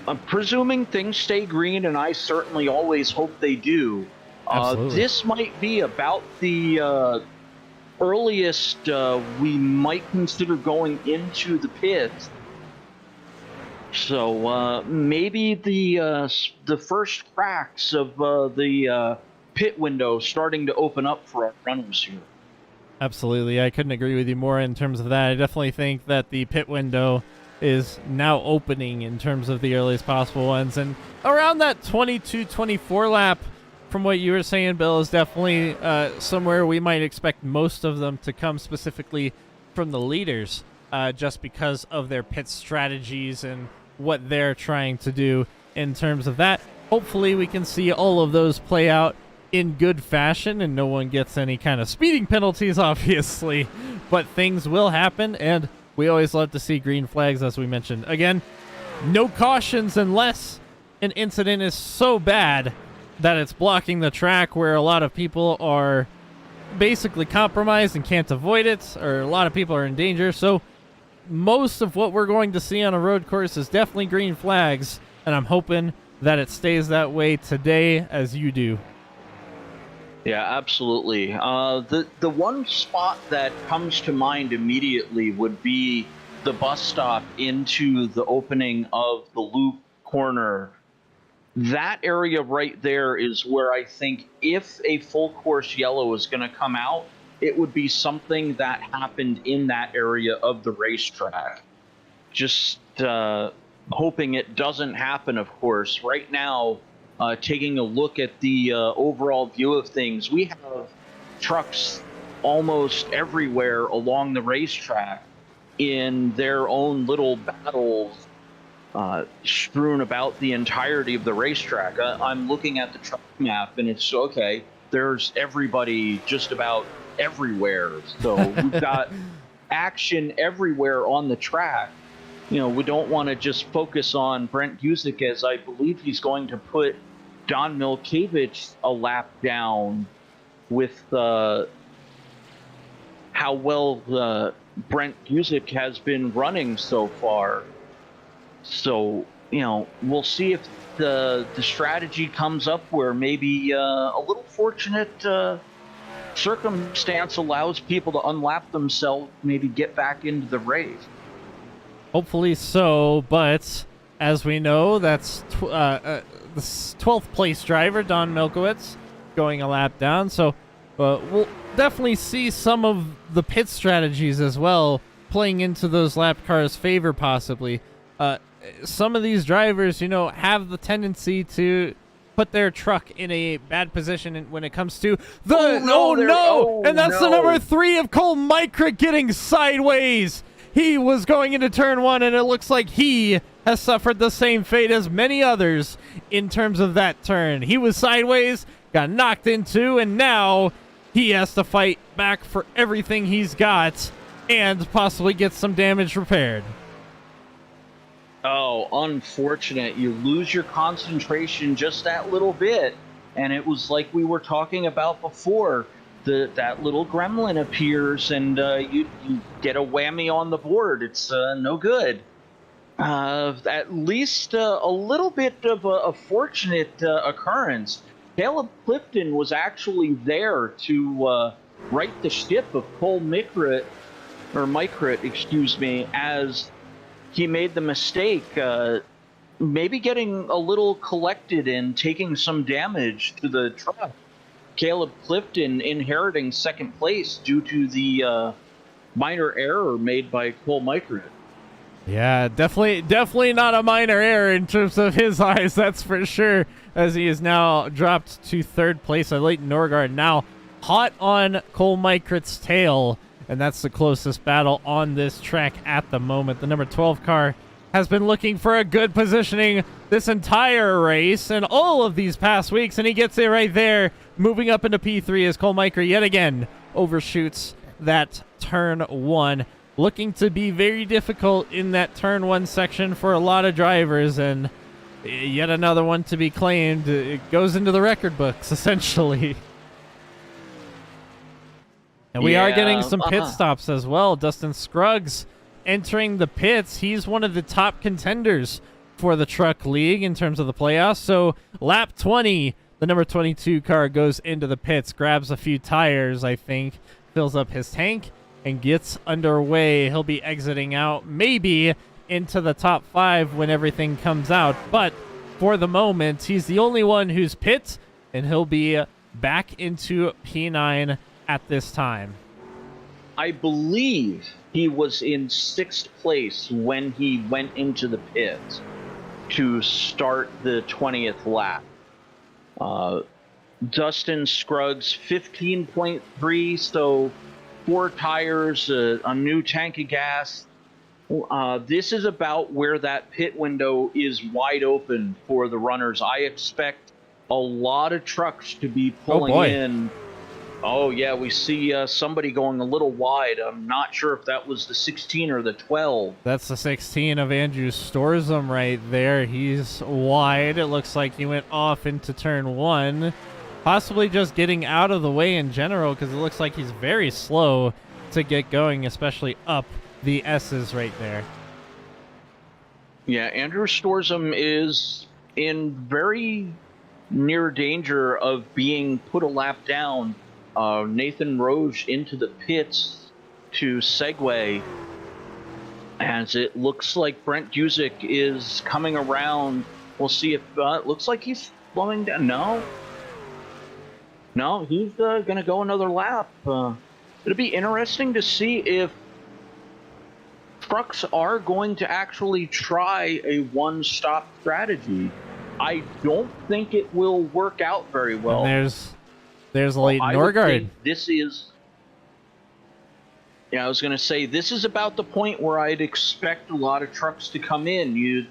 I'm presuming things stay green, and I certainly always hope they do. This might be about the earliest we might consider going into the pit. So maybe the first cracks of the pit window starting to open up for our runners here. Absolutely. I couldn't agree with you more in terms of that. I definitely think that the pit window is now opening in terms of the earliest possible ones. And around that 22-24 lap, from what you were saying, Bill, is definitely somewhere we might expect most of them to come, specifically from the leaders, just because of their pit strategies and what they're trying to do in terms of that. Hopefully we can see all of those play out in good fashion and no one gets any kind of speeding penalties, obviously, but things will happen, and we always love to see green flags, as we mentioned. Again, no cautions unless an incident is so bad that it's blocking the track, where a lot of people are basically compromised and can't avoid it, or a lot of people are in danger. So most of what we're going to see on a road course is definitely green flags, and I'm hoping that it stays that way today as you do. Yeah, absolutely. The one spot that comes to mind immediately would be the bus stop into the opening of the loop corner. That area right there is where I think if a full course yellow is going to come out, it would be something that happened in that area of the racetrack. Just hoping it doesn't happen, of course. Right now, taking a look at the overall view of things, we have trucks almost everywhere along the racetrack in their own little battles, strewn about the entirety of the racetrack. I'm looking at the truck map, and it's okay. There's everybody just about everywhere. So we've got action everywhere on the track. You know, we don't want to just focus on Brent Guzik, as I believe he's going to put Don Milkevich a lap down with how well Brent Guzik has been running so far. So, you know, we'll see if the strategy comes up where maybe a little fortunate circumstance allows people to unlap themselves, maybe get back into the race. Hopefully so, but as we know, that's the 12th place driver, Don Milkowitz, going a lap down. So we'll definitely see some of the pit strategies as well playing into those lap cars' favor, possibly. some of these drivers, have the tendency to put their truck in a bad position when it comes to the and that's the number 3 of Cole Micra getting sideways. He was going into turn 1, and it looks like he has suffered the same fate as many others in terms of that turn. He was sideways, got knocked into, and now he has to fight back for everything he's got and possibly get some damage repaired. Oh, unfortunate. You lose your concentration just that little bit. And it was like we were talking about before. That little gremlin appears and you get a whammy on the board. It's no good. At least a little bit of a fortunate occurrence. Caleb Clifton was actually there to right the ship of Cole Micrit, as he made the mistake, maybe getting a little collected and taking some damage to the truck. Caleb Clifton inheriting second place due to the minor error made by Cole Micrit. Yeah, definitely not a minor error in terms of his eyes, that's for sure, as he is now dropped to third place. Leighton Norgard now hot on Cole Micrit's tail, and that's the closest battle on this track at the moment. The number 12 car has been looking for a good positioning this entire race and all of these past weeks, and he gets it right there, moving up into P3 as Cole Micra yet again overshoots that turn 1. Looking to be very difficult in that turn 1 section for a lot of drivers, and yet another one to be claimed. It goes into the record books, essentially. And we are getting some pit stops as well. Dustin Scruggs entering the pits. He's one of the top contenders for the Truck League in terms of the playoffs. So lap 20, the number 22 car goes into the pits, grabs a few tires, I think, fills up his tank, and gets underway. He'll be exiting out maybe into the top 5 when everything comes out. But for the moment, he's the only one who's pit, and he'll be back into P9 at this time. I believe he was in 6th place when he went into the pit to start the 20th lap. Dustin Scruggs 15.3, so 4 tires, a new tank of gas. This is about where that pit window is wide open for the runners. I expect a lot of trucks to be pulling in. Oh, yeah, we see somebody going a little wide. I'm not sure if that was the 16 or the 12. That's the 16 of Andrew Storzum right there. He's wide. It looks like he went off into turn 1. Possibly just getting out of the way in general, because it looks like he's very slow to get going, especially up the S's right there. Yeah, Andrew Storzum is in very near danger of being put a lap down. Nathan Roge into the pits to segue, as it looks like Brent Guzik is coming around. We'll see if it looks like he's slowing down. No, he's going to go another lap. It'll be interesting to see if trucks are going to actually try a one-stop strategy. I don't think it will work out very well. And there's Leighton Norgard. This is... Yeah, I was going to say, this is about the point where I'd expect a lot of trucks to come in. You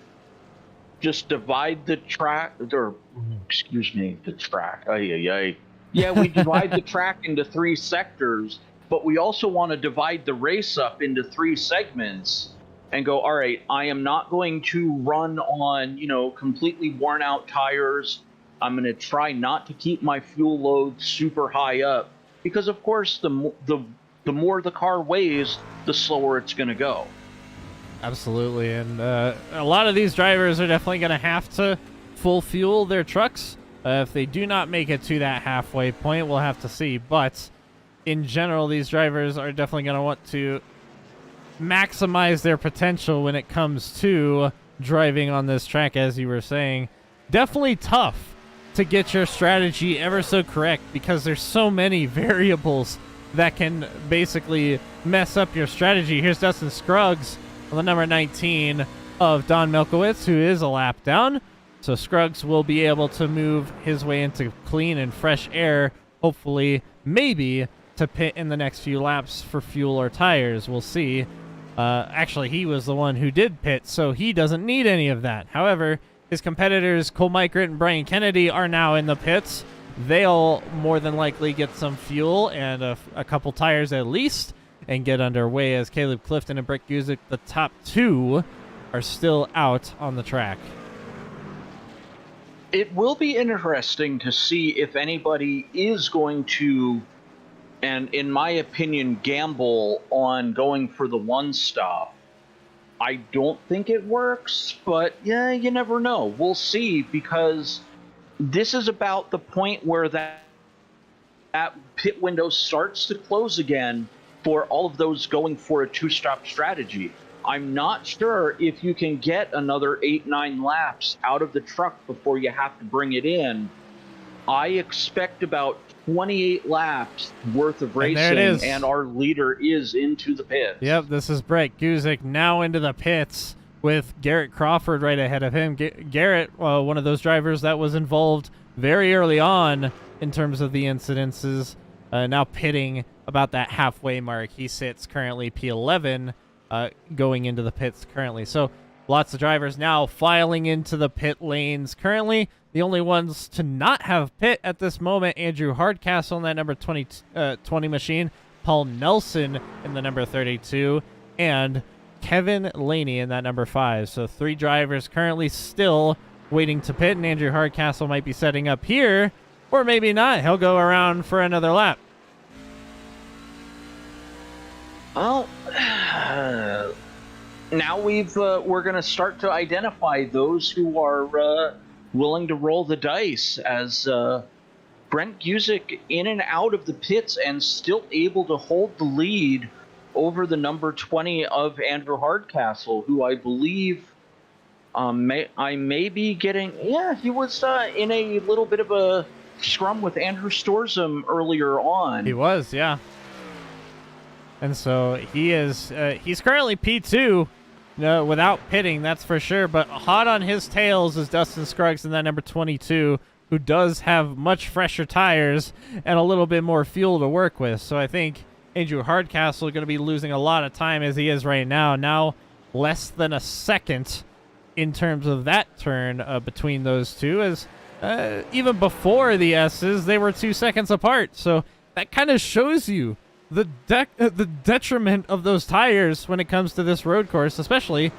just divide the track, or, excuse me, the track. Yeah, we divide the track into 3 sectors, but we also want to divide the race up into 3 segments and go, all right, I am not going to run on, completely worn out tires. I'm going to try not to keep my fuel load super high up, because of course the more the car weighs, the slower it's going to go. Absolutely, and a lot of these drivers are definitely going to have to full fuel their trucks. If they do not make it to that halfway point, we'll have to see. But in general, these drivers are definitely going to want to maximize their potential when it comes to driving on this track, as you were saying. Definitely tough to get your strategy ever so correct, because there's so many variables that can basically mess up your strategy. Here's Dustin Scruggs on the number 19, of Don Milkowitz, who is a lap down. So Scruggs will be able to move his way into clean and fresh air, hopefully, maybe, to pit in the next few laps for fuel or tires. We'll see. Actually, he was the one who did pit, so he doesn't need any of that. However, his competitors, Cole Mykert and Brian Kennedy, are now in the pits. They'll more than likely get some fuel and a couple tires at least and get underway, as Caleb Clifton and Brett Guzik, the top two, are still out on the track. It will be interesting to see if anybody is going to, and in my opinion, gamble on going for the one stop. I don't think it works, but yeah, you never know. We'll see, because this is about the point where that pit window starts to close again for all of those going for a two-stop strategy. I'm not sure if you can get another 8-9 laps out of the truck before you have to bring it in. I expect about 28 laps worth of racing, and our leader is into the pits. Yep, this is Brett Guzik now into the pits with Garrett Crawford right ahead of him. Garrett, one of those drivers that was involved very early on in terms of the incidences, now pitting about that halfway mark. He sits currently P11 going into the pits currently. So lots of drivers now filing into the pit lanes. Currently, the only ones to not have pit at this moment, Andrew Hardcastle in that number 20 machine, Paul Nelson in the number 32, and Kevin Laney in that number 5. So 3 drivers currently still waiting to pit, and Andrew Hardcastle might be setting up here, or maybe not. He'll go around for another lap. Well, now we're going to start to identify those who are willing to roll the dice, as Brent Guzik in and out of the pits and still able to hold the lead over the number 20 of Andrew Hardcastle, who I believe I may be getting. Yeah, he was in a little bit of a scrum with Andrew Storzum earlier on. He was, yeah. And so he is. He's currently P2. No, without pitting, that's for sure. But hot on his tails is Dustin Scruggs in that number 22, who does have much fresher tires and a little bit more fuel to work with. So I think Andrew Hardcastle is going to be losing a lot of time as he is right now. Now less than a second in terms of that turn between those two. As even before the S's, they were 2 seconds apart. So that kind of shows you the detriment of those tires when it comes to this road course, especially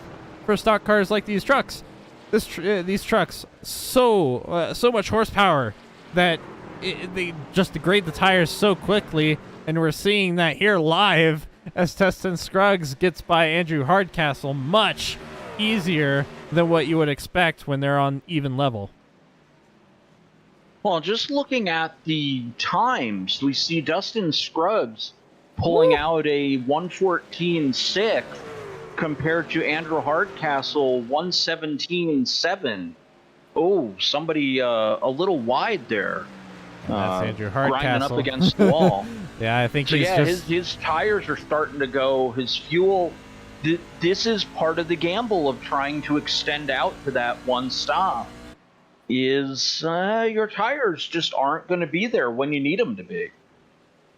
for stock cars like these trucks. These trucks, so much horsepower that they just degrade the tires so quickly, and we're seeing that here live as Dustin Scruggs gets by Andrew Hardcastle much easier than what you would expect when they're on even level. Well, just looking at the times, we see Dustin Scruggs pulling out a 1:14.6 compared to Andrew Hardcastle 1:17.7. Oh, somebody a little wide there. That's Andrew Hardcastle. Grinding up against the wall. Yeah, I think so. He's Yeah, just... his tires are starting to go. His fuel. This is part of the gamble of trying to extend out to that one stop. Is your tires just aren't going to be there when you need them to be.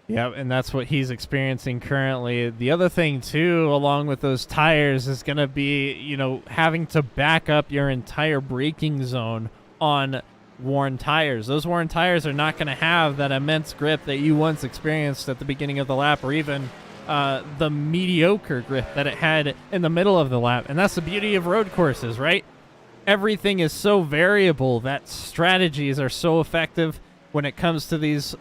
Yeah, and that's what he's experiencing currently. The other thing, too, along with those tires, is going to be, having to back up your entire braking zone on worn tires. Those worn tires are not going to have that immense grip that you once experienced at the beginning of the lap, or even the mediocre grip that it had in the middle of the lap. And that's the beauty of road courses, right? Everything is so variable that strategies are so effective when it comes to these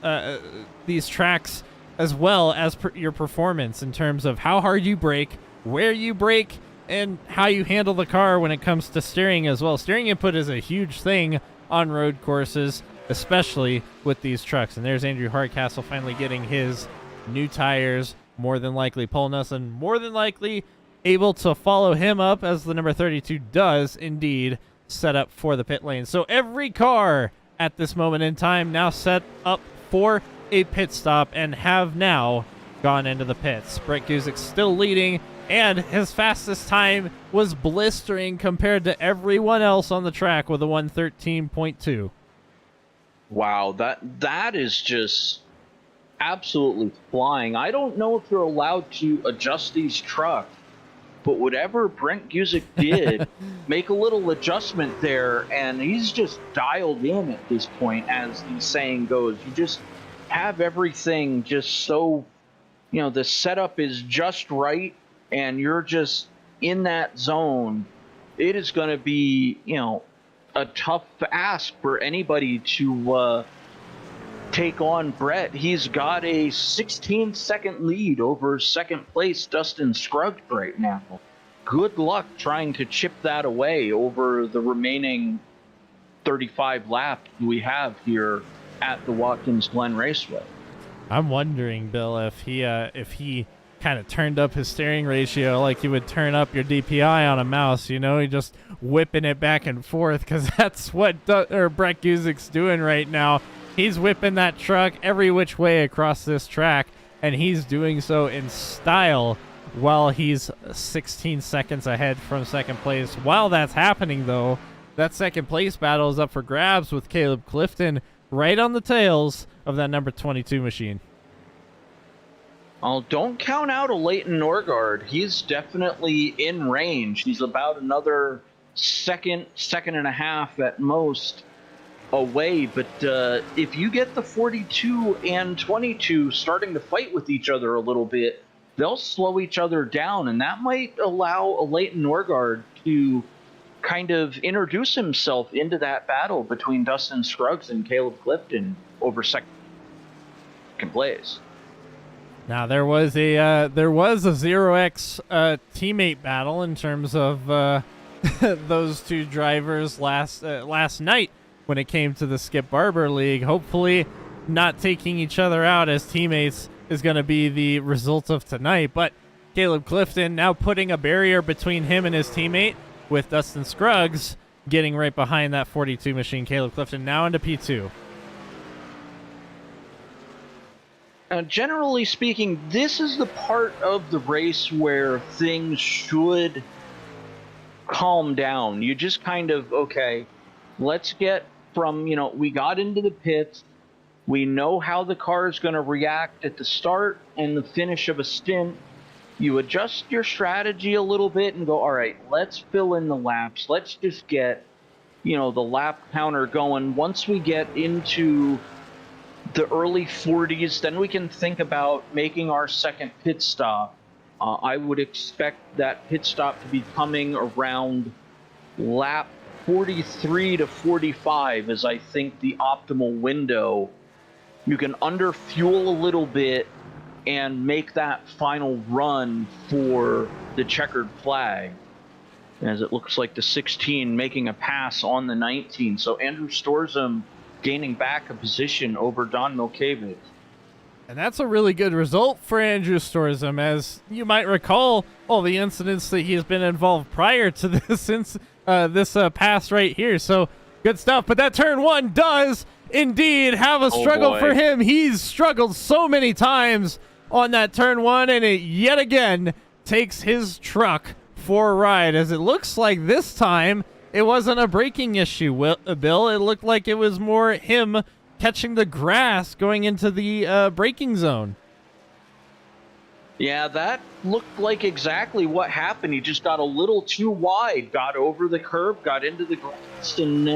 tracks, as well as your performance in terms of how hard you brake, where you brake, and how you handle the car when it comes to steering as well. Steering input is a huge thing on road courses, especially with these trucks. And there's Andrew Hardcastle finally getting his new tires, more than likely. Paul Nelson, more than likely, able to follow him up, as the number 32 does indeed set up for the pit lane. So every car at this moment in time now set up for a pit stop and have now gone into the pits. Brett Guzik still leading and his fastest time was blistering compared to everyone else on the track with a 1:13.2. Wow, that is just absolutely flying. I don't know if you're allowed to adjust these trucks, but whatever Brent Guzik did, make a little adjustment there, and he's just dialed in at this point, as the saying goes. You just have everything just so, the setup is just right, and you're just in that zone. It is going to be, a tough ask for anybody to take on Brett. He's got a 16-second lead over second place Dustin Scruggs right now. Good luck trying to chip that away over the remaining 35 laps we have here at the Watkins Glen Raceway. I'm wondering, Bill, if he kind of turned up his steering ratio like you would turn up your DPI on a mouse, he just whipping it back and forth, because that's what Brett Guzik's doing right now. He's whipping that truck every which way across this track, and he's doing so in style while he's 16 seconds ahead from second place. While that's happening, though, that second place battle is up for grabs with Caleb Clifton right on the tails of that number 22 machine. Oh, don't count out a Leighton Norgard. He's definitely in range. He's about another second and a half at most away, but if you get the 42 and 22 starting to fight with each other a little bit, they'll slow each other down, and that might allow a Leighton Norgard to kind of introduce himself into that battle between Dustin Scruggs and Caleb Clifton over second place. Now there was a 0x teammate battle in terms of those two drivers last night when it came to the Skip Barber League. Hopefully not taking each other out as teammates is going to be the result of tonight, but Caleb Clifton now putting a barrier between him and his teammate, with Dustin Scruggs getting right behind that 42 machine. Caleb Clifton now into P2. Generally speaking, this is the part of the race where things should calm down. You just kind of, okay, let's get from, we got into the pits. We know how the car is going to react at the start and the finish of a stint. You adjust your strategy a little bit and go, all right, let's fill in the laps. Let's just get, the lap counter going. Once we get into the early 40s, then we can think about making our second pit stop. I would expect that pit stop to be coming around lap 43 to 45 is, I think, the optimal window. You can underfuel a little bit and make that final run for the checkered flag, as it looks like the 16 making a pass on the 19. So Andrew Storzum gaining back a position over Don Milkevich. And that's a really good result for Andrew Storzum, as you might recall all the incidents that he has been involved prior to this pass right here. So good stuff. But that turn one does indeed have a struggle for him. He's struggled so many times on that turn one, and it yet again takes his truck for a ride, as it looks like this time it wasn't a braking issue, Bill. It looked like it was more him catching the grass going into the braking zone. Yeah, that looked like exactly what happened. He just got a little too wide, got over the curb, got into the grass, and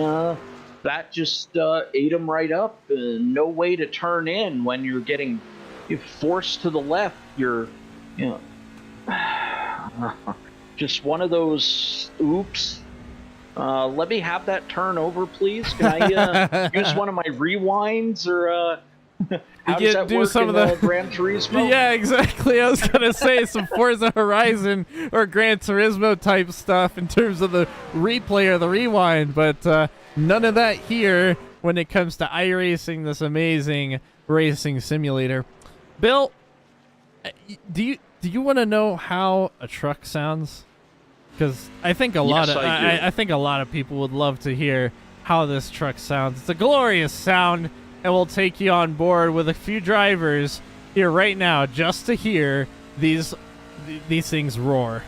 that just ate him right up. No way to turn in when you're getting forced to the left. You're, just one of those oops. Let me have that turn over, please. Can I use one of my rewinds, or how does that work in Gran Turismo? Yeah, exactly. I was gonna say some Forza Horizon or Gran Turismo type stuff in terms of the replay or the rewind, but none of that here when it comes to iRacing, this amazing racing simulator. Bill, do you want to know how a truck sounds? Because I think I think a lot of people would love to hear how this truck sounds. It's a glorious sound, and we'll take you on board with a few drivers here right now just to hear these these things roar.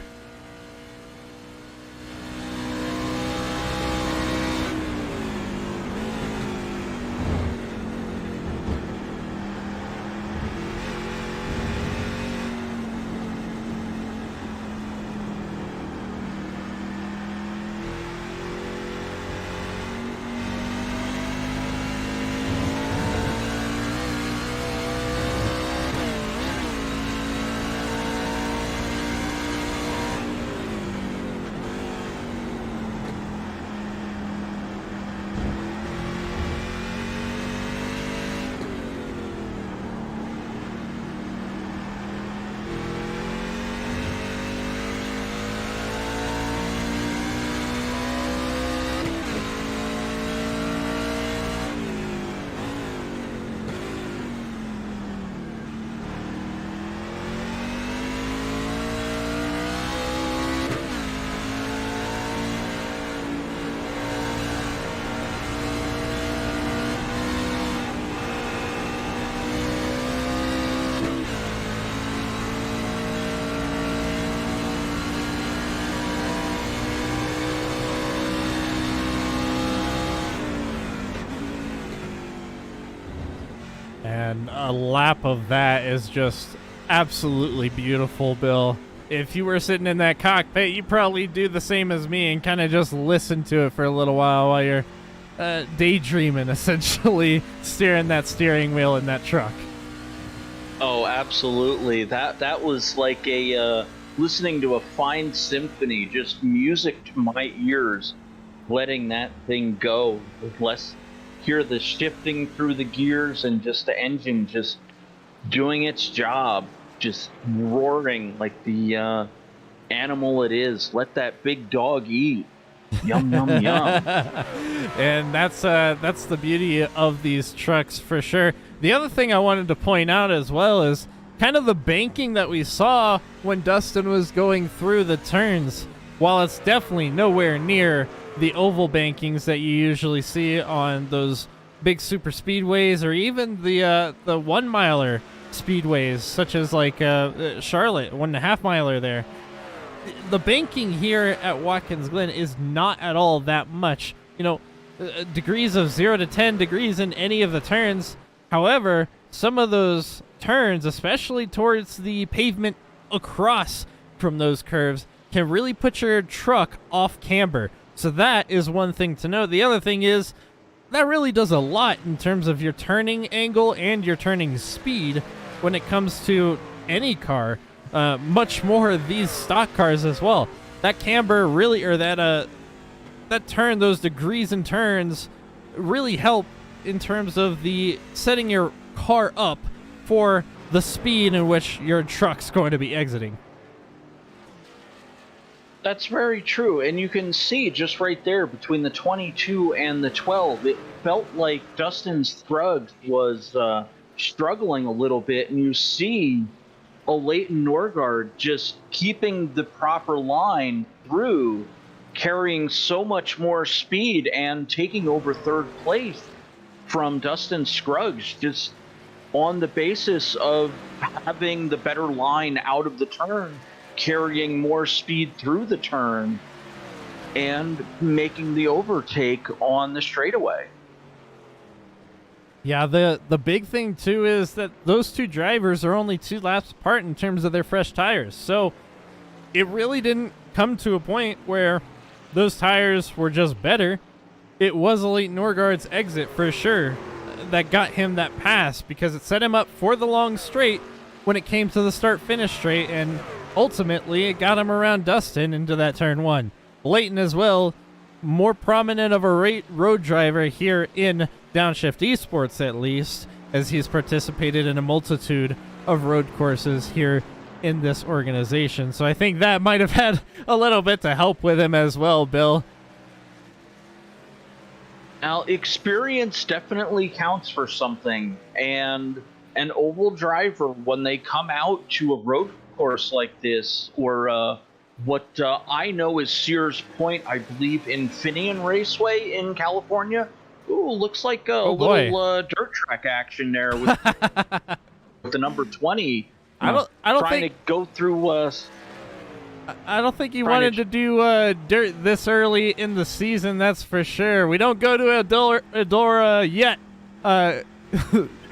And a lap of that is just absolutely beautiful, Bill. If you were sitting in that cockpit, you'd probably do the same as me and kind of just listen to it for a little while you're daydreaming, essentially, steering that steering wheel in that truck. Oh, absolutely. That was like a listening to a fine symphony, just music to my ears, letting that thing go with less. Hear the shifting through the gears and just the engine just doing its job, just roaring like the animal it is. Let that big dog eat. Yum, yum, yum. And that's the beauty of these trucks for sure. The other thing I wanted to point out as well is kind of the banking that we saw when Dustin was going through the turns. While it's definitely nowhere near the oval bankings that you usually see on those big super speedways or even the 1 miler speedways, such as like Charlotte, 1.5 miler there. The banking here at Watkins Glen is not at all that much. Degrees of 0 to 10 degrees in any of the turns. However, some of those turns, especially towards the pavement across from those curves, can really put your truck off camber. So that is one thing to note. The other thing is that really does a lot in terms of your turning angle and your turning speed when it comes to any car. Much more these stock cars as well. That camber really, or that turn, those degrees and turns really help in terms of the setting your car up for the speed in which your truck's going to be exiting. That's very true, and you can see just right there between the 22 and the 12, it felt like Dustin's Thrug was struggling a little bit, and you see a Leighton Norgard just keeping the proper line through, carrying so much more speed and taking over third place from Dustin Scruggs, just on the basis of having the better line out of the turn, carrying more speed through the turn, and making the overtake on the straightaway. Yeah, the big thing too is that those two drivers are only 2 laps apart in terms of their fresh tires. So it really didn't come to a point where those tires were just better. It was a Leighton Norgard's exit for sure that got him that pass, because it set him up for the long straight when it came to the start-finish straight, and ultimately it got him around Dustin into that turn 1. Leighton as well, more prominent of a road driver here in Downshift Esports, at least, as he's participated in a multitude of road courses here in this organization. So I think that might have had a little bit to help with him as well, Bill. Now, experience definitely counts for something, and an oval driver, when they come out to a road course like this, or what I know is Sears Point, I believe, Infineon Raceway in California. Ooh, looks like a little dirt track action there with, with the number 20. I don't trying think to go through. I don't think he wanted to do dirt this early in the season. That's for sure. We don't go to Eldora yet,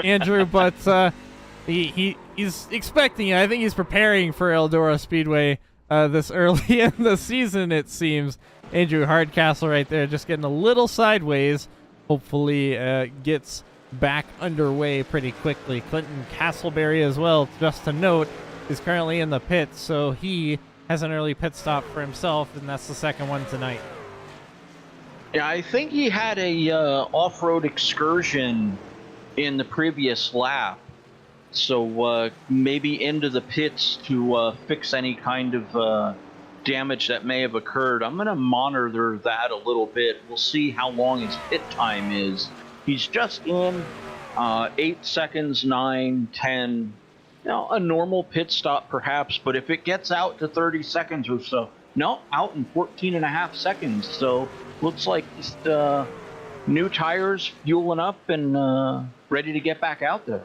Andrew, but he's expecting it. I think he's preparing for Eldora Speedway this early in the season. It seems Andrew Hardcastle right there, just getting a little sideways. Hopefully, gets back underway pretty quickly. Clinton Castleberry as well, just to note, is currently in the pits, so he has an early pit stop for himself, and that's the second one tonight. Yeah, I think he had a off-road excursion in the previous lap, so maybe into the pits to fix any kind of damage that may have occurred. I'm going to monitor that a little bit. We'll see how long his pit time is. He's just in 8 seconds, 9, 10. A normal pit stop perhaps, but if it gets out to 30 seconds or so, no, out in 14 and a half seconds. So looks like just new tires, fueling up, and ready to get back out there.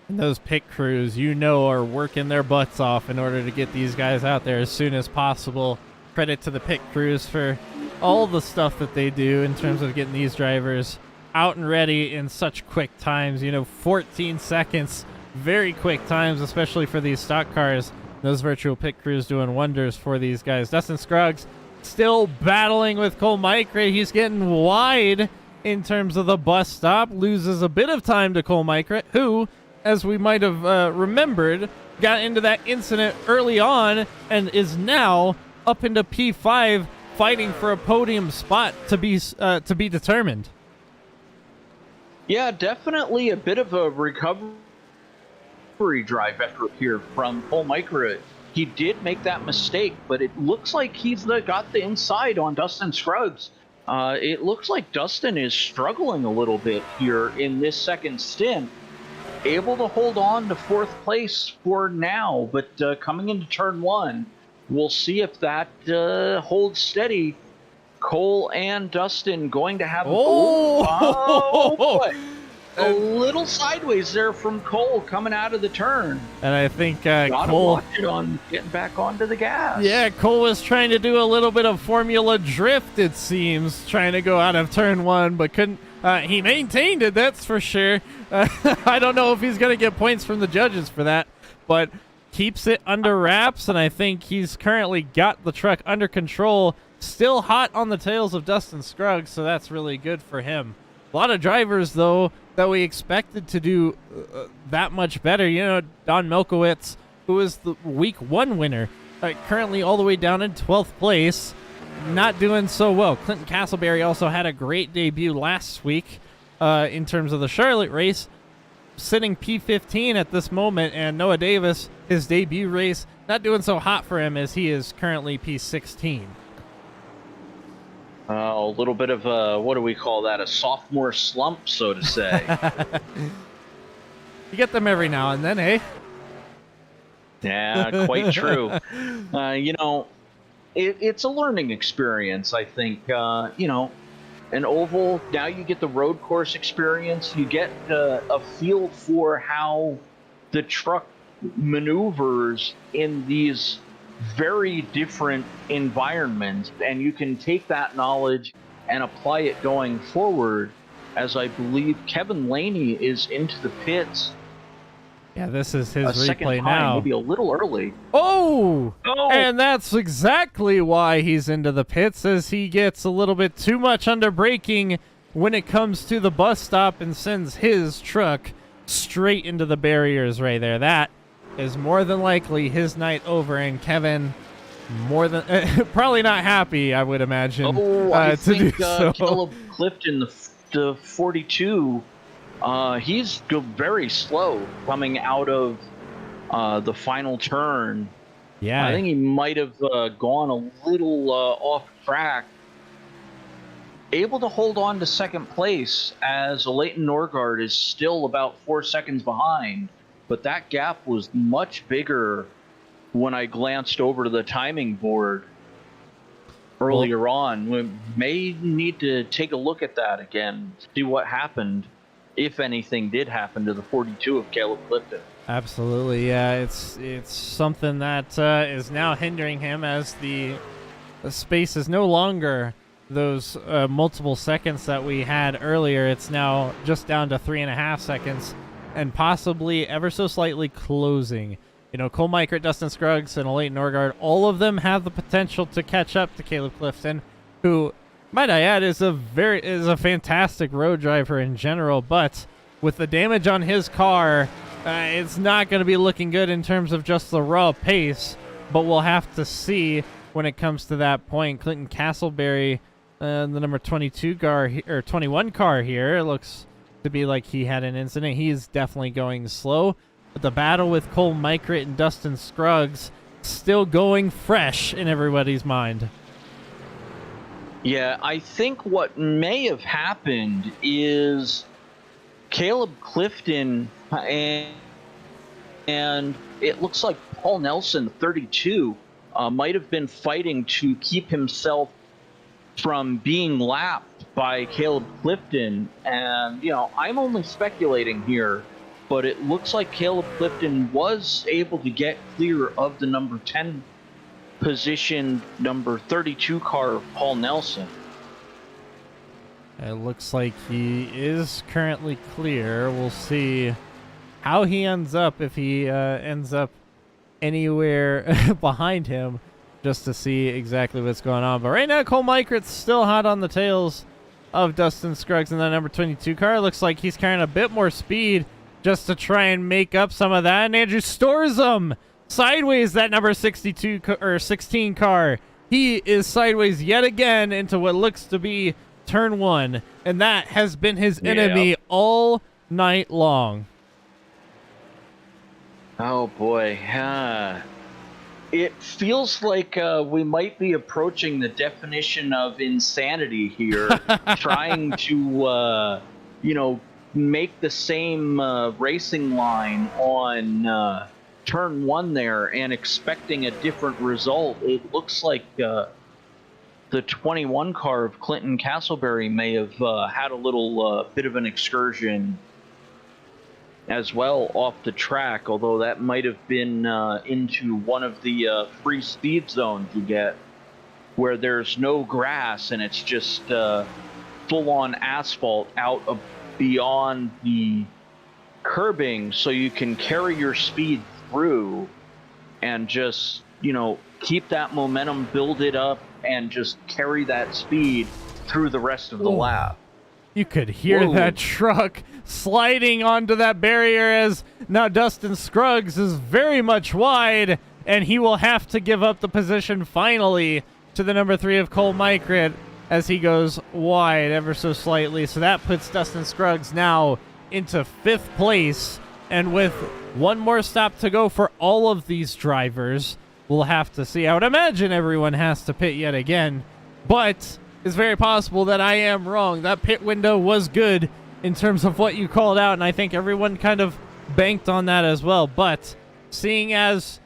And those pit crews, are working their butts off in order to get these guys out there as soon as possible. Credit to the pit crews for all the stuff that they do in terms of getting these drivers out and ready in such quick times. 14 seconds. Very quick times, especially for these stock cars. Those virtual pit crews doing wonders for these guys. Dustin Scruggs still battling with Cole Micra. He's getting wide in terms of the bus stop. Loses a bit of time to Cole Micra, who, as we might have remembered, got into that incident early on and is now up into P5, fighting for a podium spot to be determined. Yeah, definitely a bit of a recovery drive effort here from Cole Micra. He did make that mistake, but it looks like he's got the inside on Dustin Scruggs. It looks like Dustin is struggling a little bit here in this second stint. Able to hold on to fourth place for now, but coming into turn one, we'll see if that holds steady. Cole and Dustin going to have a little sideways there from Cole coming out of the turn. And I think Gotta Cole watch it on getting back onto the gas. Yeah, Cole was trying to do a little bit of Formula Drift, it seems, trying to go out of turn one, but couldn't. He maintained it, that's for sure. I don't know if he's going to get points from the judges for that, but keeps it under wraps, and I think he's currently got the truck under control. Still hot on the tails of Dustin Scruggs, so that's really good for him. A lot of drivers, though, that we expected to do that much better. Don Milkowitz, who is the week one winner, currently all the way down in 12th place, not doing so well. Clinton Castleberry also had a great debut last week in terms of the Charlotte race, sitting P15 at this moment, and Noah Davis, his debut race, not doing so hot for him as he is currently P16. A little bit of what do we call that? A sophomore slump, so to say. You get them every now and then, eh? Yeah, quite true. It's a learning experience, I think. An oval, now you get the road course experience. You get a feel for how the truck maneuvers in these very different environments, and you can take that knowledge and apply it going forward, as I believe Kevin Laney is into the pits. Yeah, this is his replay now. Maybe a little early. Oh! And that's exactly why he's into the pits, as he gets a little bit too much under braking when it comes to the bus stop and sends his truck straight into the barriers right there. That is more than likely his night over, and Kevin more than probably not happy, I would imagine. I think so. Caleb Clifton, the 42, he's very slow coming out of the final turn. Yeah, I think he might have gone a little off track. Able to hold on to second place, as Leighton Norgard is still about 4 seconds behind. But that gap was much bigger when I glanced over to the timing board earlier on. We may need to take a look at that again, see what happened, if anything did happen to the 42 of Caleb Clifton. Absolutely, yeah. It's something that is now hindering him, as the space is no longer those multiple seconds that we had earlier. It's now just down to 3.5 seconds, and possibly ever so slightly closing. You know, Cole Micert, Dustin Scruggs, and Leighton Norgard, all of them have the potential to catch up to Caleb Clifton, who, might I add, is a fantastic road driver in general. But with the damage on his car, it's not going to be looking good in terms of just the raw pace. But we'll have to see when it comes to that point. Clinton Castleberry, the number 22 car or 21 car here, it looks to be like he had an incident. He is definitely going slow. But the battle with Cole Micert and Dustin Scruggs still going fresh in everybody's mind. Yeah, I think what may have happened is Caleb Clifton and it looks like Paul Nelson, 32, might have been fighting to keep himself from being lapped by Caleb Clifton. And, you know, I'm only speculating here, but it looks like Caleb Clifton was able to get clear of the number 10 position, number 32 car of Paul Nelson. It looks like he is currently clear. We'll see how he ends up, if he ends up anywhere behind him, just to see exactly what's going on. But right now, Cole Michert's still hot on the tails of Dustin Scruggs in that number 22 car. Looks like he's carrying a bit more speed just to try and make up some of that. And Andrew Storzum sideways that number 62 or 16 car. He is sideways yet again into what looks to be turn 1, and that has been his enemy all night long. Oh boy, it feels like we might be approaching the definition of insanity here, trying to, make the same racing line on turn 1 there and expecting a different result. It looks like the 21 car of Clinton Castleberry may have had a little bit of an excursion as well off the track, although that might have been into one of the free speed zones you get, where there's no grass and it's just full-on asphalt out of beyond the curbing, so you can carry your speed through and just, keep that momentum, build it up, and just carry that speed through the rest of the lap. You could hear that truck sliding onto that barrier, as now Dustin Scruggs is very much wide, and he will have to give up the position finally to the number 3 of Cole Micert as he goes wide ever so slightly. So that puts Dustin Scruggs now into 5th place, and with one more stop to go for all of these drivers, we'll have to see. I would imagine everyone has to pit yet again, but it's very possible that I am wrong. That pit window was good in terms of what you called out, and I think everyone kind of banked on that as well. But seeing as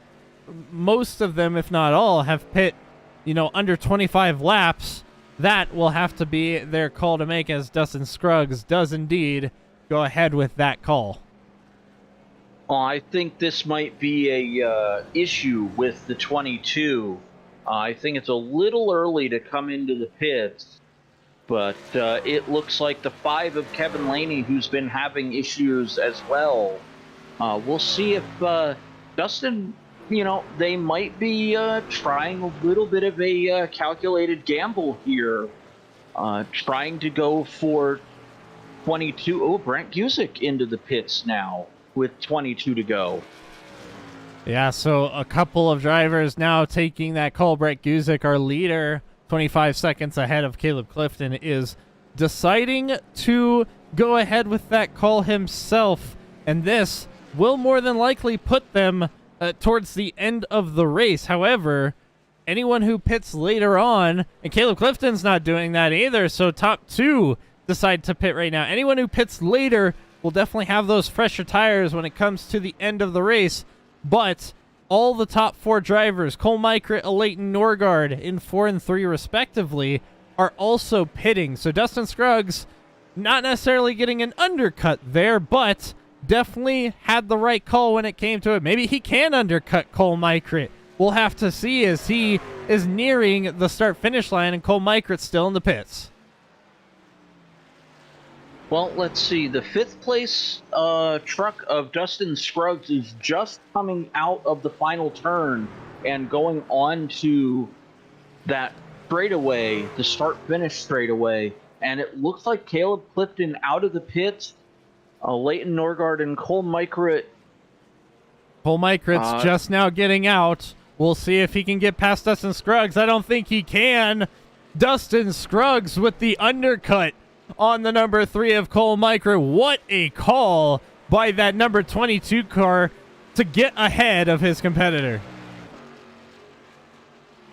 most of them, if not all, have pit, under 25 laps, that will have to be their call to make, as Dustin Scruggs does indeed go ahead with that call. I think this might be a issue with the 22. I think it's a little early to come into the pits, but it looks like the 5 of Kevin Laney, who's been having issues as well. We'll see if Dustin, they might be trying a little bit of a calculated gamble here, trying to go for 22. Oh, Brent Gusick into the pits now with 22 to go. Yeah, so a couple of drivers now taking that call. Brett Gusick, our leader, 25 seconds ahead of Caleb Clifton, is deciding to go ahead with that call himself, and this will more than likely put them towards the end of the race. However, anyone who pits later on, and Caleb Clifton's not doing that either, so top 2 decide to pit right now. Anyone who pits later will definitely have those fresher tires when it comes to the end of the race. But all the top 4 drivers, Cole Micert, Leighton Norgard in 4 and 3 respectively, are also pitting. So Dustin Scruggs not necessarily getting an undercut there, but definitely had the right call when it came to it. Maybe he can undercut Cole Micrit. We'll have to see as he is nearing the start-finish line and Cole Micrit's still in the pits. Well, let's see. The 5th place truck of Dustin Scruggs is just coming out of the final turn and going on to that straightaway, the start-finish straightaway. And it looks like Caleb Clifton out of the pits. Leighton Norgard and Cole Micrit. Cole Micrit's just now getting out. We'll see if he can get past Dustin Scruggs. I don't think he can. Dustin Scruggs with the undercut on the number 3 of Cole Micrit. What a call by that number 22 car to get ahead of his competitor.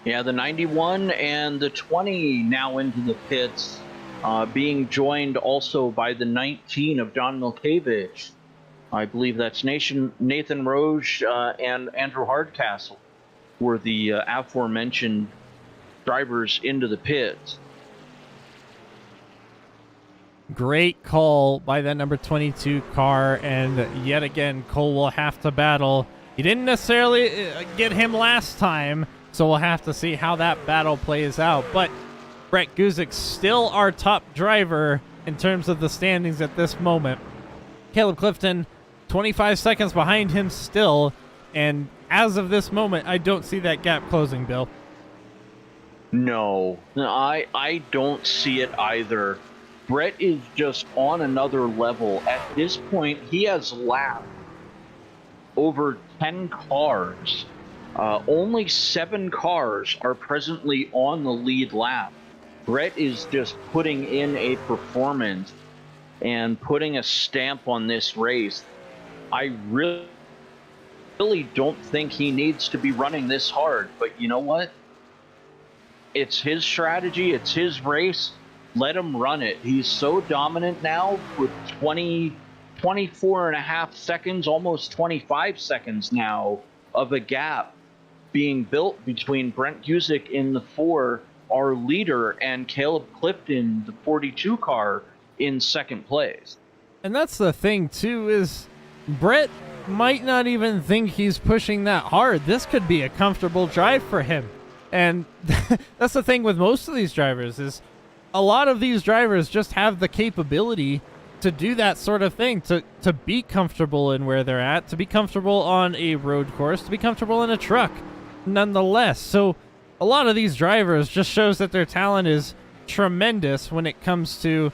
Yeah, the 91 and the 20 now into the pits, being joined also by the 19 of Don Milkevich. I believe that's Nathan Roche and Andrew Hardcastle were the aforementioned drivers into the pits. Great call by that number 22 car, and yet again, Cole will have to battle. He didn't necessarily get him last time, so we'll have to see how that battle plays out. But Brett Guzik's still our top driver in terms of the standings at this moment. Caleb Clifton, 25 seconds behind him still, and as of this moment, I don't see that gap closing, Bill. No, I don't see it either. Brett is just on another level. At this point, he has lapped over 10 cars. Only 7 cars are presently on the lead lap. Brett is just putting in a performance and putting a stamp on this race. I really don't think he needs to be running this hard, but you know what? It's his strategy, it's his race. Let him run it. He's so dominant now with 24 and a half seconds, almost 25 seconds now of a gap being built between Brent Guzik in the 4, our leader, and Caleb Clifton, the 42 car, in second place. And that's the thing, too, is Brett might not even think he's pushing that hard. This could be a comfortable drive for him. And that's the thing with most of these drivers is a lot of these drivers just have the capability to do that sort of thing, to be comfortable in where they're at, to be comfortable on a road course, to be comfortable in a truck, nonetheless. So a lot of these drivers just shows that their talent is tremendous when it comes to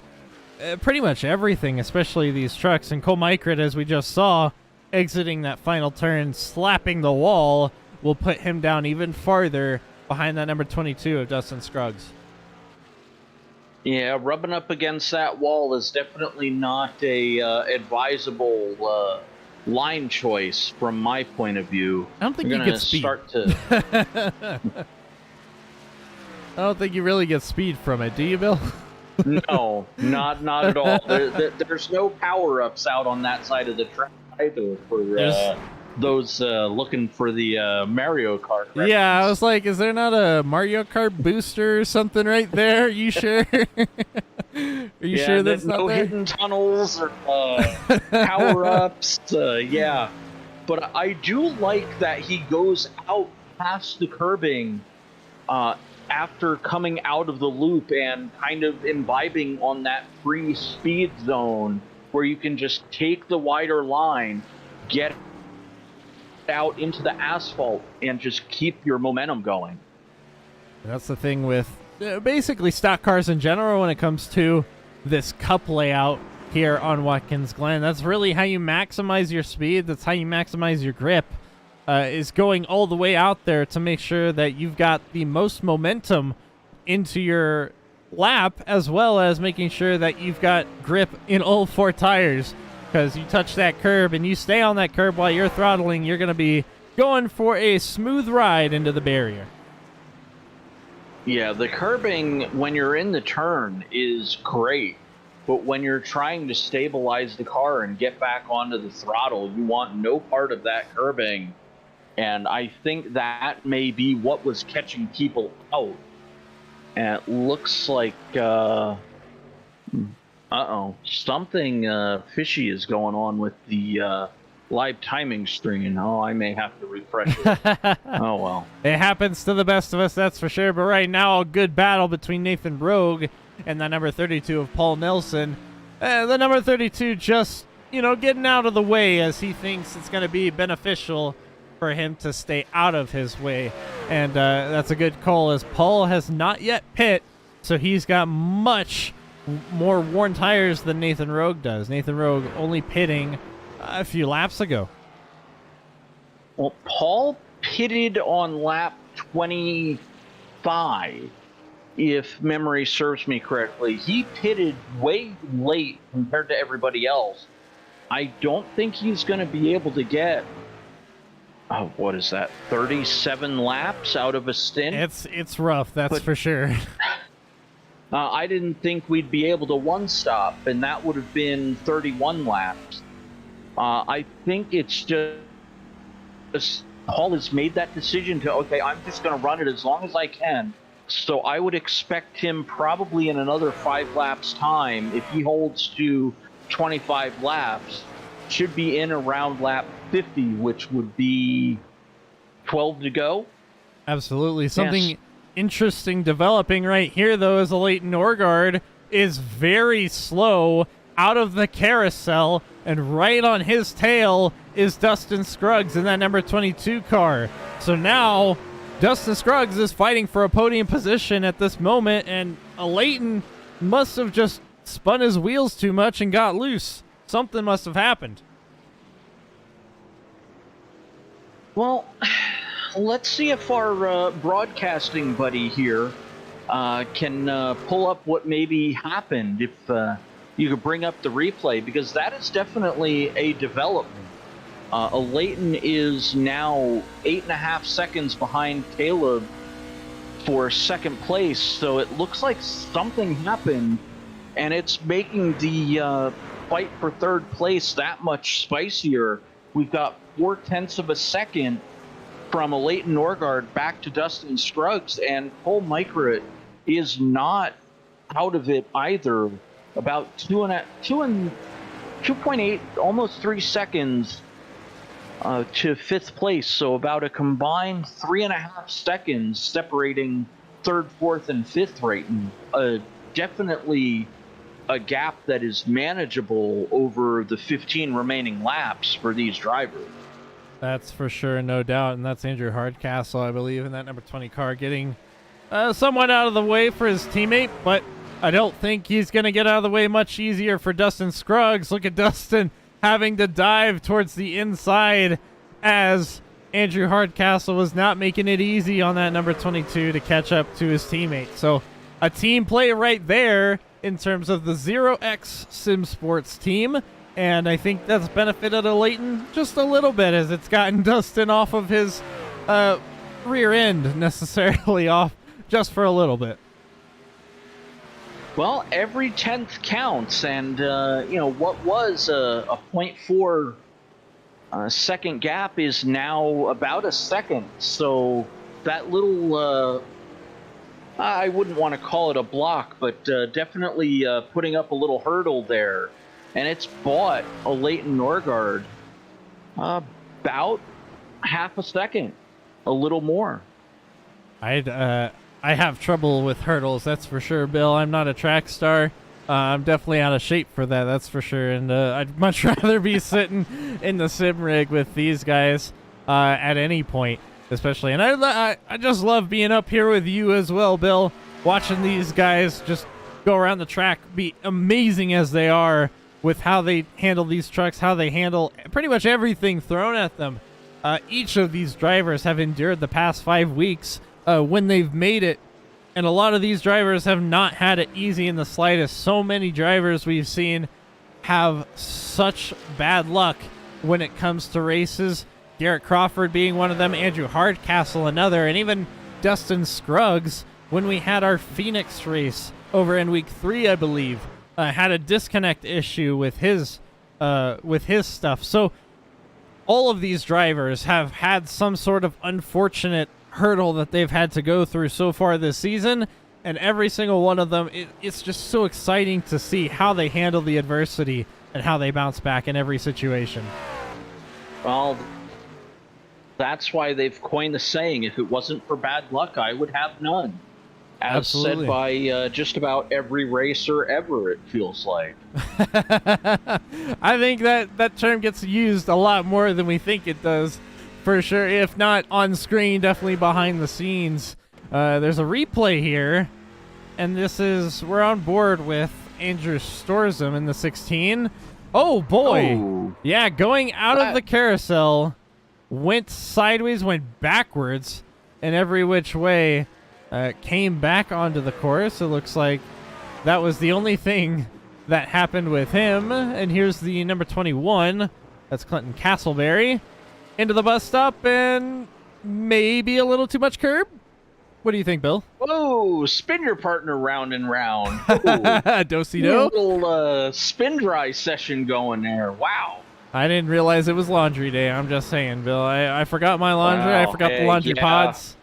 pretty much everything, especially these trucks. And Cole Micrit, as we just saw, exiting that final turn, slapping the wall, will put him down even farther behind that number 22 of Dustin Scruggs. Yeah, rubbing up against that wall is definitely not a advisable line choice from my point of view. I don't think you get speed. I don't think you really get speed from it, do you, Bill? No, not at all. There's no power-ups out on that side of the track either for those looking for the Mario Kart reference. Yeah, I was like, is there not a Mario Kart booster or something right there? Are you sure? Are you sure that's not no there? hidden tunnels or power-ups. Yeah. But I do like that he goes out past the curbing after coming out of the loop and kind of imbibing on that free speed zone where you can just take the wider line, get out into the asphalt, and just keep your momentum going. That's the thing with basically stock cars in general when it comes to this cup layout here on Watkins Glen. That's really how you maximize your speed. That's how you maximize your grip, is going all the way out there to make sure that you've got the most momentum into your lap, as well as making sure that you've got grip in all 4 tires. Because you touch that curb and you stay on that curb while you're throttling, you're going to be going for a smooth ride into the barrier. Yeah, the curbing when you're in the turn is great, but when you're trying to stabilize the car and get back onto the throttle, you want no part of that curbing. And I think that may be what was catching people out. And it looks like Uh-oh. Something fishy is going on with the live timing screen. Oh, I may have to refresh it. Oh, well. It happens to the best of us, that's for sure. But right now, a good battle between Nathan Rogue and the number 32 of Paul Nelson. The number 32 just, getting out of the way as he thinks it's going to be beneficial for him to stay out of his way. And that's a good call, as Paul has not yet pit, so he's got much more worn tires than Nathan Rogue does. Nathan Rogue only pitting a few laps ago. Well, Paul pitted on lap 25, if memory serves me correctly. He pitted way late compared to everybody else. I don't think he's going to be able to get, what is that, 37 laps out of a stint? It's rough, that's for sure. I didn't think we'd be able to one-stop, and that would have been 31 laps. I think it's just Paul has made that decision to, okay, I'm just going to run it as long as I can. So I would expect him probably in another 5 laps time, if he holds to 25 laps, should be in around lap 50, which would be 12 to go. Absolutely. Something Yes. interesting developing right here, though, is a Leighton Orgard is very slow out of the carousel, and right on his tail is Dustin Scruggs in that number 22 car. So now Dustin Scruggs is fighting for a podium position at this moment, and Leighton must have just spun his wheels too much and got loose. Something must have happened. Well, let's see if our broadcasting buddy here can pull up what maybe happened, if you could bring up the replay, because that is definitely a development. Leighton is now 8.5 seconds behind Caleb for second place, so it looks like something happened, and it's making the fight for third place that much spicier. We've got 0.4 of a second from a Leighton Orgard back to Dustin Scruggs, and Cole Micret is not out of it either. About 2.8, almost 3 seconds to fifth place. So about a combined 3.5 seconds separating third, fourth, and fifth right now. Definitely a gap that is manageable over the 15 remaining laps for these drivers. That's for sure, no doubt. And that's Andrew Hardcastle, I believe, in that number 20 car, getting somewhat out of the way for his teammate, but I don't think he's going to get out of the way much easier for Dustin Scruggs. Look at Dustin having to dive towards the inside, as Andrew Hardcastle was not making it easy on that number 22 to catch up to his teammate. So a team play right there in terms of the 0x Sim Sports team. And I think that's benefited Leighton just a little bit, as it's gotten Dustin off of his rear end necessarily off just for a little bit. Well, every 10th counts, and what was a 0.4 second gap is now about a second. So that little, I wouldn't want to call it a block, but definitely putting up a little hurdle there, and it's bought a Leighton Orgard about half a second, a little more. I have trouble with hurdles, that's for sure, Bill. I'm not a track star. I'm definitely out of shape for that, that's for sure. And I'd much rather be sitting in the sim rig with these guys at any point, especially. And I just love being up here with you as well, Bill. Watching these guys just go around the track, be amazing as they are with how they handle these trucks, how they handle pretty much everything thrown at them. Each of these drivers have endured the past 5 weeks when they've made it, and a lot of these drivers have not had it easy in the slightest. So many drivers we've seen have such bad luck when it comes to races. Garrett Crawford being one of them, Andrew Hardcastle another, and even Dustin Scruggs, when we had our Phoenix race over in week 3, I believe, had a disconnect issue with his stuff. So all of these drivers have had some sort of unfortunate hurdle that they've had to go through so far this season, And every single one of them, it's just so exciting to see how they handle the adversity and how they bounce back in every situation. Well, that's why they've coined the saying, if it wasn't for bad luck, I would have none. As Absolutely. said by just about every racer ever, it feels like. I think that term gets used a lot more than we think it does, for sure. If not on screen, definitely behind the scenes. There's a replay here, and we're on board with Andrew Storzum in the 16. Oh, boy. Oh. Yeah, going out of the carousel, went sideways, went backwards in every which way, came back onto the course. It looks like that was the only thing that happened with him. And here's the number 21. That's Clinton Castleberry. Into the bus stop, and maybe a little too much curb. What do you think, Bill? Whoa, spin your partner round and round. Do-si-do. Little spin dry session going there. Wow. I didn't realize it was laundry day. I'm just saying, Bill. I forgot my laundry. Wow, I forgot the hey, laundry yeah. pods.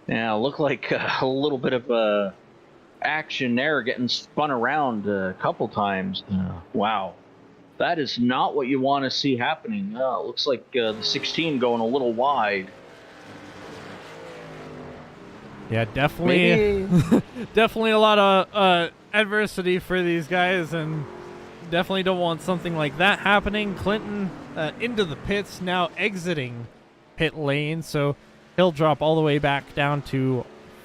Yeah, looked like a little bit of action there, getting spun around a couple times. Wow. That is not what you want to see happening. It looks like the 16 going a little wide. Yeah, definitely. Definitely a lot of adversity for these guys, and definitely don't want something like that happening. Clinton into the pits, now exiting pit lane, so he'll drop all the way back down to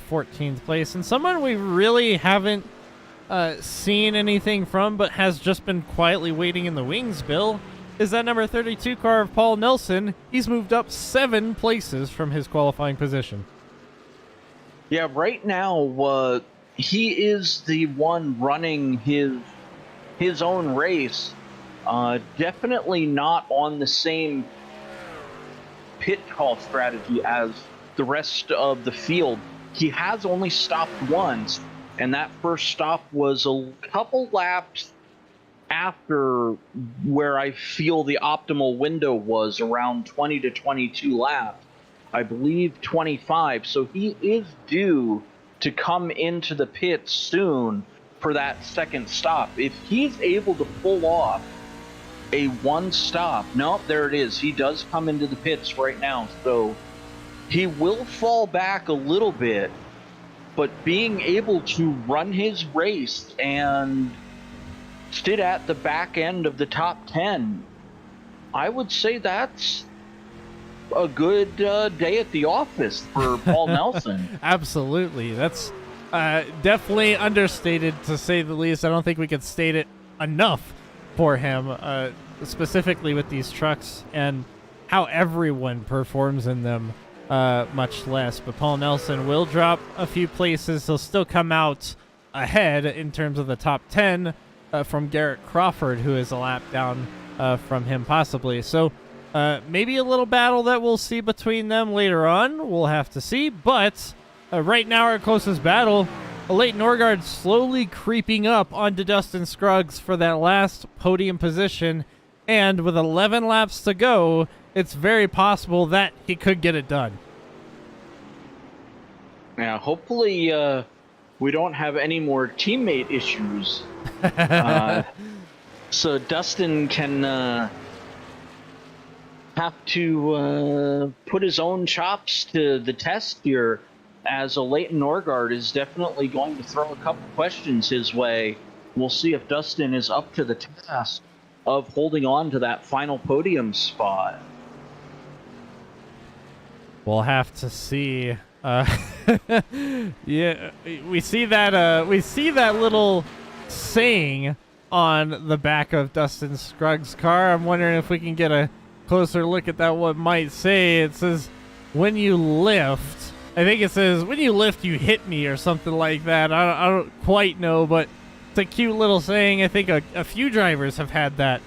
14th place. And someone we really haven't seen anything from, but has just been quietly waiting in the wings, Bill, is that number 32 car of Paul Nelson. He's moved up 7 places from his qualifying position. Yeah, right now, he is the one running his own race. Definitely not on the same pit call strategy as the rest of the field. He has only stopped once, and that first stop was a couple laps after where I feel the optimal window was, around 20 to 22 laps. I believe 25, so he is due to come into the pit soon for that second stop. If he's able to pull off a one stop, no, there it is. He does come into the pits right now, so he will fall back a little bit, but being able to run his race and sit at the back end of the top 10, I would say that's a good day at the office for Paul Nelson. Absolutely. That's definitely understated, to say the least. I don't think we could state it enough for him, specifically with these trucks and how everyone performs in them, much less. But Paul Nelson will drop a few places. He'll still come out ahead in terms of the top 10 from Garrett Crawford, who is a lap down from him possibly. So maybe a little battle that we'll see between them later on. We'll have to see. But right now, our closest battle, Leighton Norgard slowly creeping up onto Dustin Scruggs for that last podium position. And with 11 laps to go, it's very possible that he could get it done. Now, hopefully we don't have any more teammate issues. So Dustin can have to put his own chops to the test here, as a Leighton Norgard is definitely going to throw a couple questions his way. We'll see if Dustin is up to the task of holding on to that final podium spot. We'll have to see. Yeah, we see that little saying on the back of Dustin Scruggs' car. I'm wondering if we can get a closer look at that. What might say? It says, "When you lift," I think it says, "When you lift, you hit me," or something like that. I don't quite know, but it's a cute little saying. I think a few drivers have had that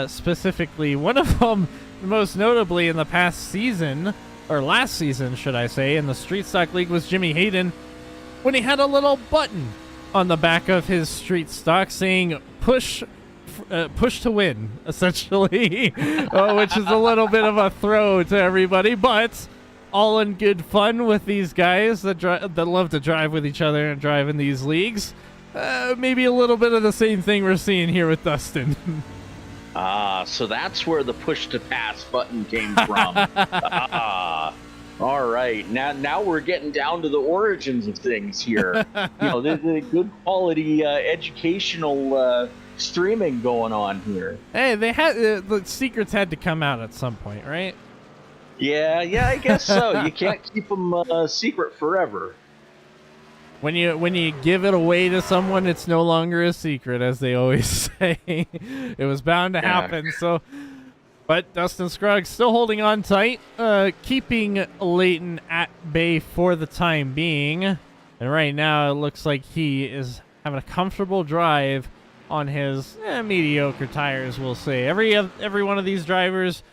specifically. One of them, most notably in the past season, or last season, should I say, in the Street Stock League, was Jimmy Hayden, when he had a little button on the back of his Street Stock saying push to win, essentially, which is a little bit of a throw to everybody. But all in good fun with these guys that love to drive with each other and drive in these leagues. Maybe a little bit of the same thing we're seeing here with Dustin. So that's where the push to pass button came from. All right, now we're getting down to the origins of things here. The good quality educational streaming going on here. Hey, they had the secrets had to come out at some point, right? Yeah, I guess so. You can't keep them secret forever. When you give it away to someone, it's no longer a secret, as they always say. It was bound to happen. So, but Dustin Scruggs still holding on tight, keeping Leighton at bay for the time being. And right now, it looks like he is having a comfortable drive on his mediocre tires, we'll say. Every one of these drivers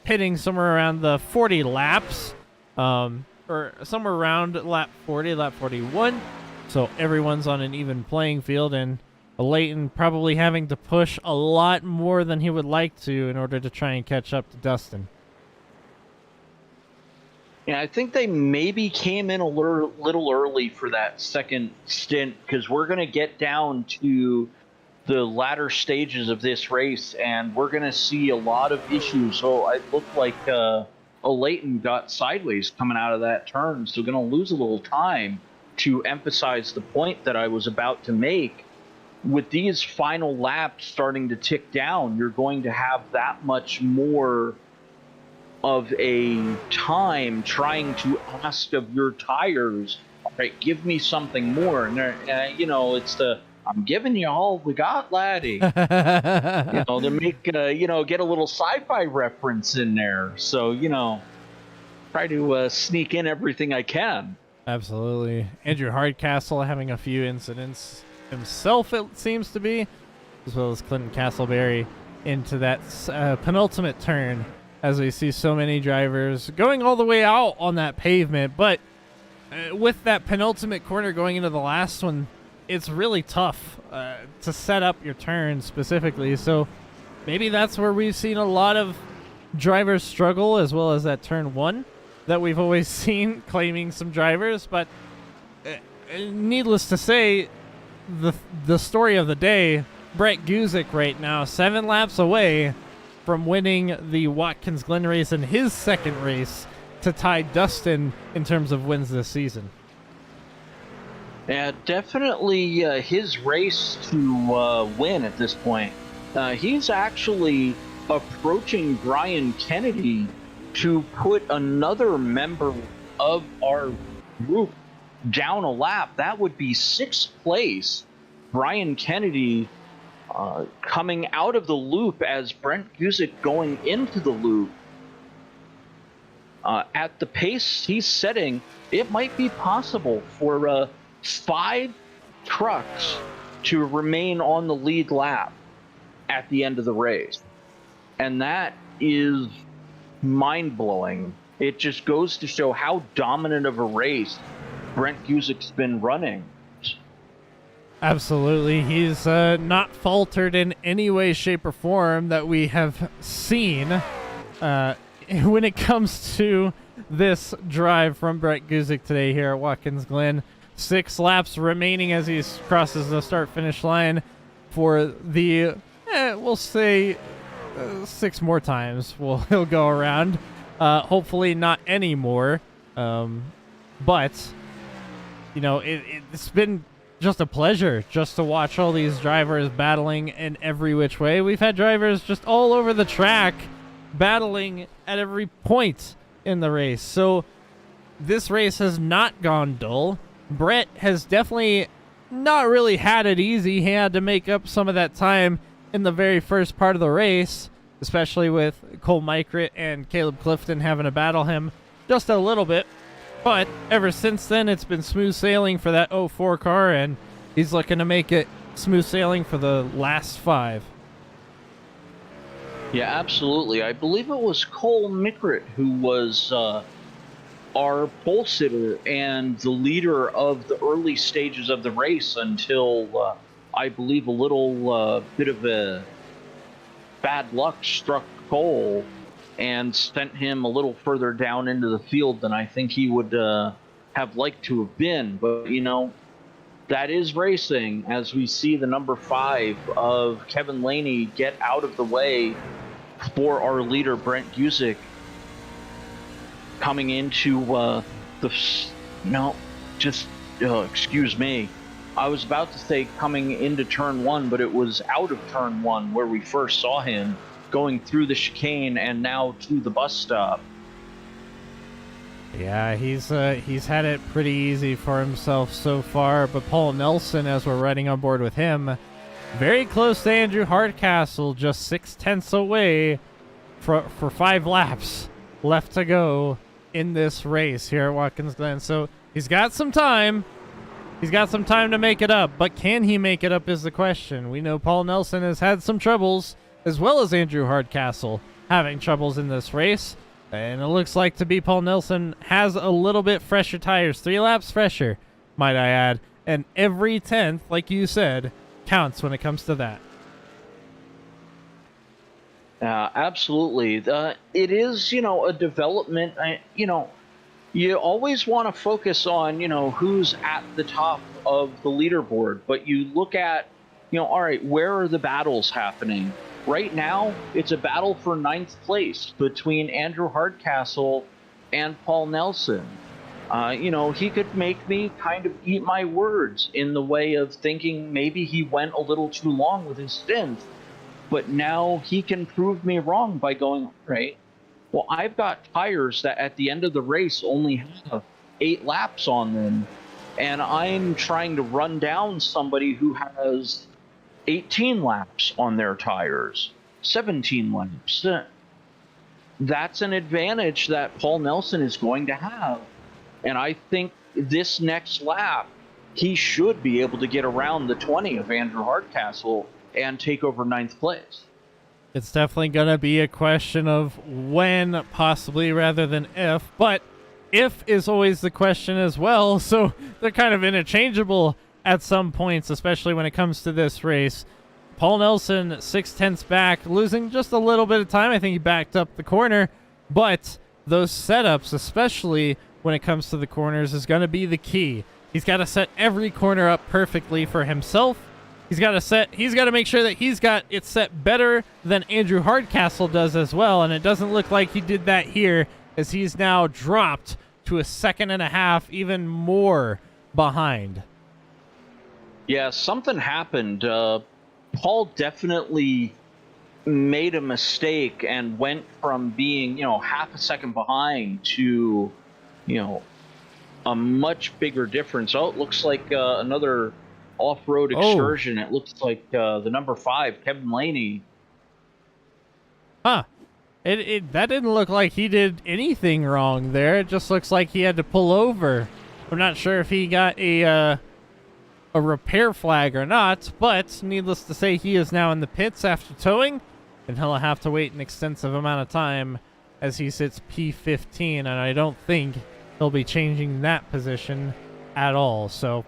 pitting somewhere around the 40 laps, or somewhere around lap 40, lap 41. So everyone's on an even playing field, and Leighton probably having to push a lot more than he would like to in order to try and catch up to Dustin. Yeah, I think they maybe came in a little early for that second stint, because we're going to get down to the latter stages of this race, and we're going to see a lot of issues. So it looked like Leighton got sideways coming out of that turn, so going to lose a little time to emphasize the point that I was about to make. With these final laps starting to tick down, you're going to have that much more of a time trying to ask of your tires, all right, give me something more. And it's the I'm giving you all we got, laddie. To make get a little sci-fi reference in there. So try to sneak in everything I can. Absolutely. Andrew Hardcastle having a few incidents himself, it seems to be, as well as Clinton Castleberry into that penultimate turn, as we see so many drivers going all the way out on that pavement. But with that penultimate corner going into the last one, it's really tough to set up your turn specifically. So maybe that's where we've seen a lot of drivers struggle, as well as that turn one that we've always seen claiming some drivers. But needless to say, the story of the day, Brett Guzik right now 7 laps away from winning the Watkins Glen race in his second race to tie Dustin in terms of wins this season. Yeah, definitely his race to win at this point. He's actually approaching Brian Kennedy to put another member of our group down a lap. That would be 6th place. Brian Kennedy coming out of the loop as Brent Guzik going into the loop. At the pace he's setting, it might be possible for 5 trucks to remain on the lead lap at the end of the race. And that is mind-blowing. It just goes to show how dominant of a race Brent Guzik's been running. Absolutely. He's not faltered in any way, shape, or form that we have seen when it comes to this drive from Brett Guzik today here at Watkins Glen. 6 laps remaining as he crosses the start-finish line for the, we'll say, 6 more times he'll go around. Hopefully not any more. But, it's been just a pleasure just to watch all these drivers battling in every which way. We've had drivers just all over the track battling at every point in the race. So this race has not gone dull. Brett has definitely not really had it easy. He had to make up some of that time in the very first part of the race, especially with Cole Mykrit and Caleb Clifton having to battle him just a little bit. But ever since then, it's been smooth sailing for that 04 car, and he's looking to make it smooth sailing for the last 5. Yeah, absolutely. I believe it was Cole Mykrit who was our pole sitter and the leader of the early stages of the race until I believe a little bit of a bad luck struck Cole, and sent him a little further down into the field than I think he would have liked to have been. But, that is racing, as we see the number 5 of Kevin Laney get out of the way for our leader, Brent Gusick, coming into excuse me. I was about to say coming into turn 1, but it was out of turn 1 where we first saw him going through the chicane and now to the bus stop. Yeah, he's had it pretty easy for himself so far, but Paul Nelson, as we're riding on board with him, very close to Andrew Hardcastle, just 0.6 away for 5 laps left to go in this race here at Watkins Glen. So he's got some time. He's got some time to make it up, but can he make it up is the question. We know Paul Nelson has had some troubles, as well as Andrew Hardcastle having troubles in this race. And it looks like to be Paul Nelson has a little bit fresher tires, 3 laps fresher, might I add. And every 10th, like you said, counts when it comes to that. Absolutely. It is, a development. You always want to focus on, who's at the top of the leaderboard. But you look at, all right, where are the battles happening? Right now, it's a battle for 9th place between Andrew Hardcastle and Paul Nelson. He could make me kind of eat my words in the way of thinking maybe he went a little too long with his stint. But now he can prove me wrong by going, right, well, I've got tires that at the end of the race only have 8 laps on them. And I'm trying to run down somebody who has 18 laps on their tires, 17 laps. That's an advantage that Paul Nelson is going to have. And I think this next lap, he should be able to get around the 20 of Andrew Hardcastle and take over 9th place. It's definitely going to be a question of when, possibly, rather than if. But if is always the question as well, so they're kind of interchangeable at some points, especially when it comes to this race. Paul Nelson, 0.6 back, losing just a little bit of time. I think he backed up the corner, but those setups, especially when it comes to the corners, is going to be the key. He's got to set every corner up perfectly for himself. He's got to make sure that he's got it set better than Andrew Hardcastle does as well, and it doesn't look like he did that here, as he's now dropped to a 1.5 seconds, even more behind. Yeah, something happened. Paul definitely made a mistake and went from being, 0.5 seconds behind to, a much bigger difference. Oh, it looks like another off-road excursion. It looks like the number 5, Kevin Laney. Huh. That didn't look like he did anything wrong there. It just looks like he had to pull over. I'm not sure if he got a repair flag or not, but needless to say, he is now in the pits after towing, and he'll have to wait an extensive amount of time as he sits P15, and I don't think he'll be changing that position at all. So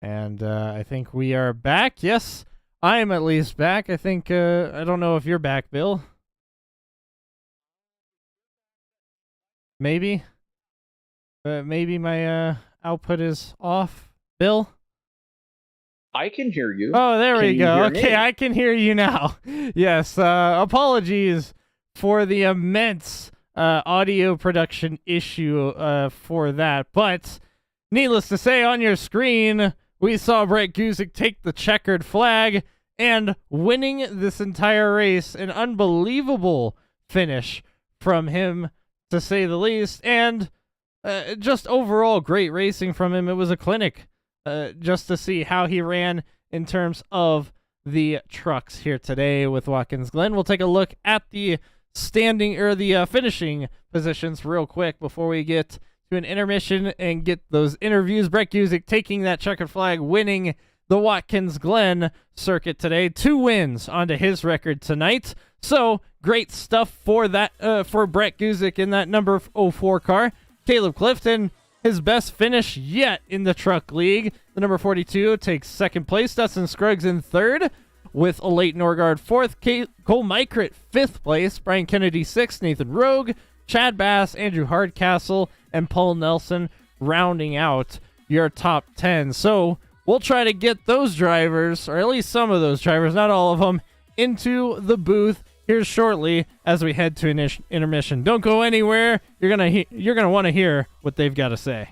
And I think we are back. Yes, I am at least back. I think, I don't know if you're back, Bill. Maybe. Maybe my output is off. Bill? I can hear you. Oh, there we go. Okay, me? I can hear you now. Yes, apologies for the immense audio production issue for that. But needless to say, on your screen, we saw Brett Guzik take the checkered flag and winning this entire race. An unbelievable finish from him, to say the least. And just overall great racing from him. It was a clinic just to see how he ran in terms of the trucks here today with Watkins Glen. We'll take a look at the standing or the finishing positions real quick before we get to an intermission and get those interviews. Brett Guzik taking that checkered flag, winning the Watkins Glen circuit today. 2 wins onto his record tonight. So great stuff for that for Brett Guzik in that number 04 car. Caleb Clifton, his best finish yet in the truck league. The number 42 takes second place. Dustin Scruggs in third, with a Leighton Norgard fourth. Cole Mykrit fifth place. Brian Kennedy sixth. Nathan Rogue, Chad Bass, Andrew Hardcastle, and Paul Nelson rounding out your top 10. So we'll try to get those drivers, or at least some of those drivers, not all of them, into the booth here shortly as we head to an intermission. Don't go anywhere. You're gonna want to hear what they've got to say.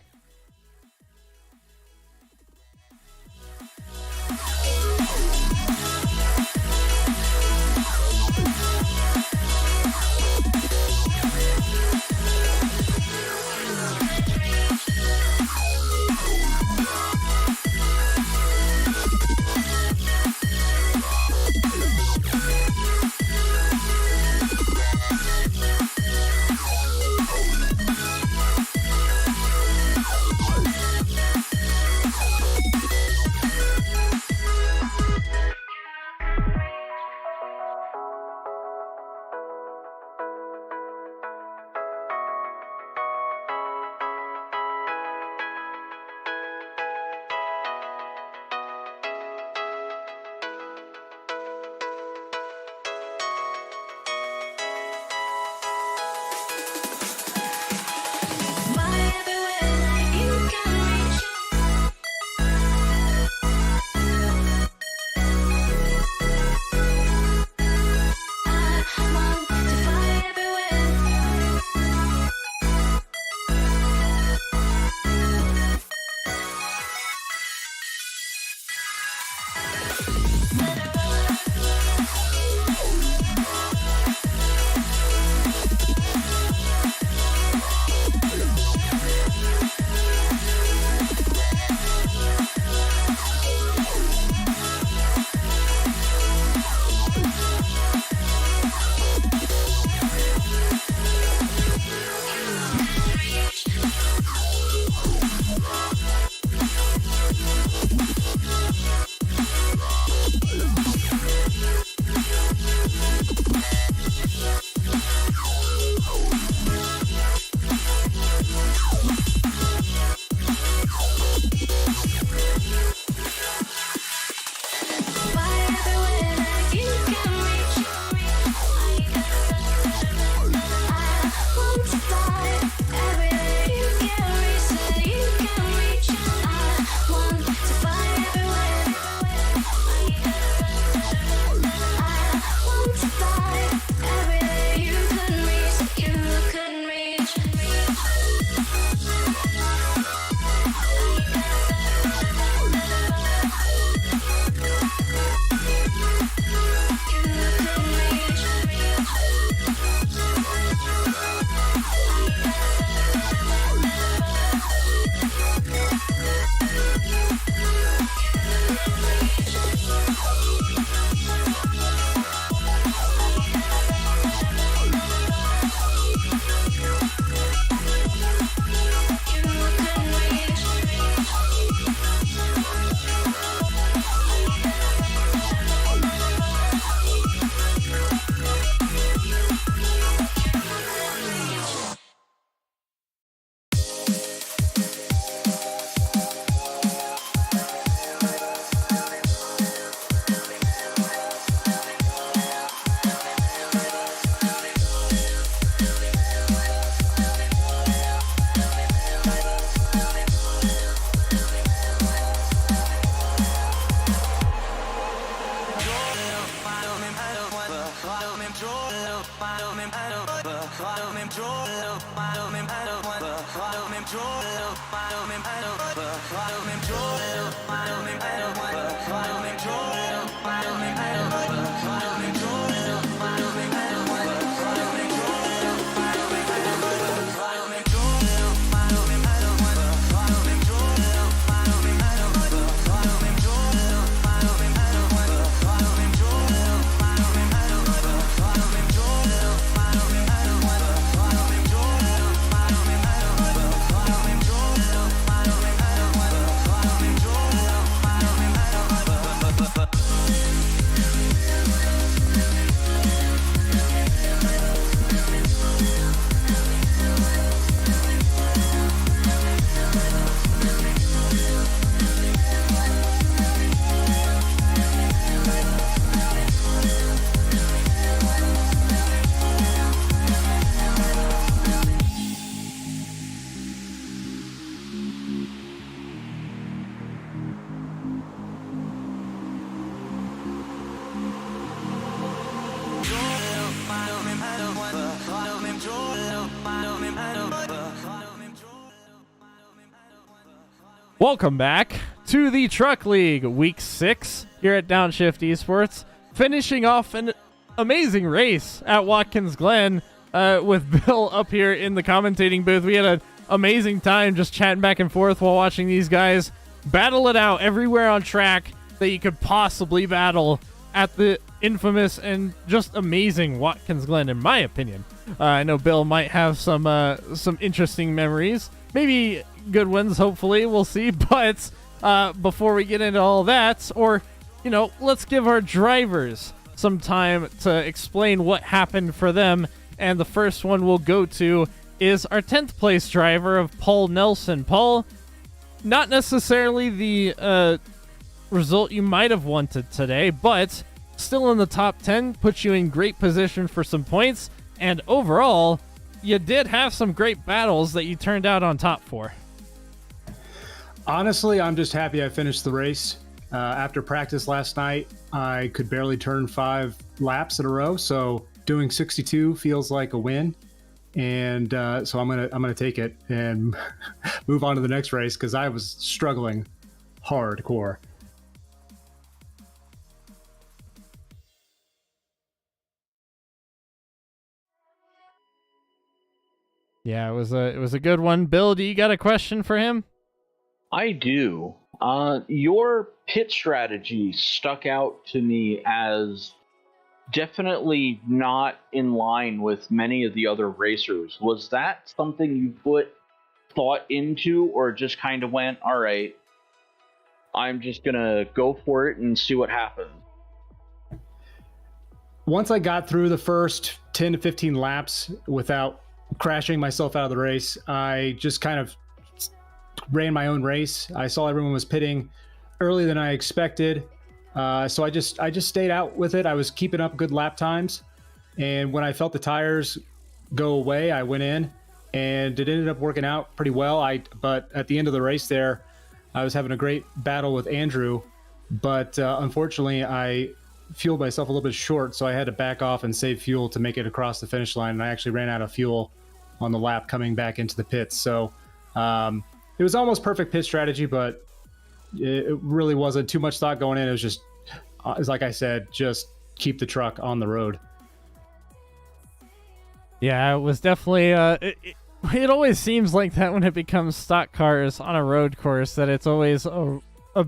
Welcome back to the Truck League, Week 6 here at Downshift Esports. Finishing off an amazing race at Watkins Glen with Bill up here in the commentating booth. We had an amazing time just chatting back and forth while watching these guys battle it out everywhere on track that you could possibly battle at the infamous and just amazing Watkins Glen, in my opinion. I know Bill might have some interesting memories. Maybe good ones, hopefully. We'll see. But before we get into all that, or, let's give our drivers some time to explain what happened for them. And the first one we'll go to is our 10th place driver of Paul Nelson. Paul, not necessarily the result you might have wanted today, but still in the top 10, puts you in great position for some points. And overall, you did have some great battles that you turned out on top for. Honestly, I'm just happy I finished the race. After practice last night, I could barely turn 5 laps in a row, so doing 62 feels like a win. And so I'm gonna take it and move on to the next race because I was struggling hardcore. Yeah, it was a good one. Bill, do you got a question for him? I do. Your pit strategy stuck out to me as definitely not in line with many of the other racers. Was that something you put thought into, or just kind of went, all right, I'm just going to go for it and see what happens? Once I got through the first 10 to 15 laps without crashing myself out of the race, I just kind of ran my own race. I saw everyone was pitting earlier than I expected, so I just stayed out with it. I was keeping up good lap times, and when I felt the tires go away, I went in, and it ended up working out pretty well. But at the end of the race there, I was having a great battle with Andrew, but unfortunately I fueled myself a little bit short, so I had to back off and save fuel to make it across the finish line, and I actually ran out of fuel on the lap coming back into the pits. So it was almost perfect pit strategy, but it really wasn't too much thought going in. It was just, like I said, just keep the truck on the road. Yeah, it was definitely it always seems like that when it becomes stock cars on a road course, that it's always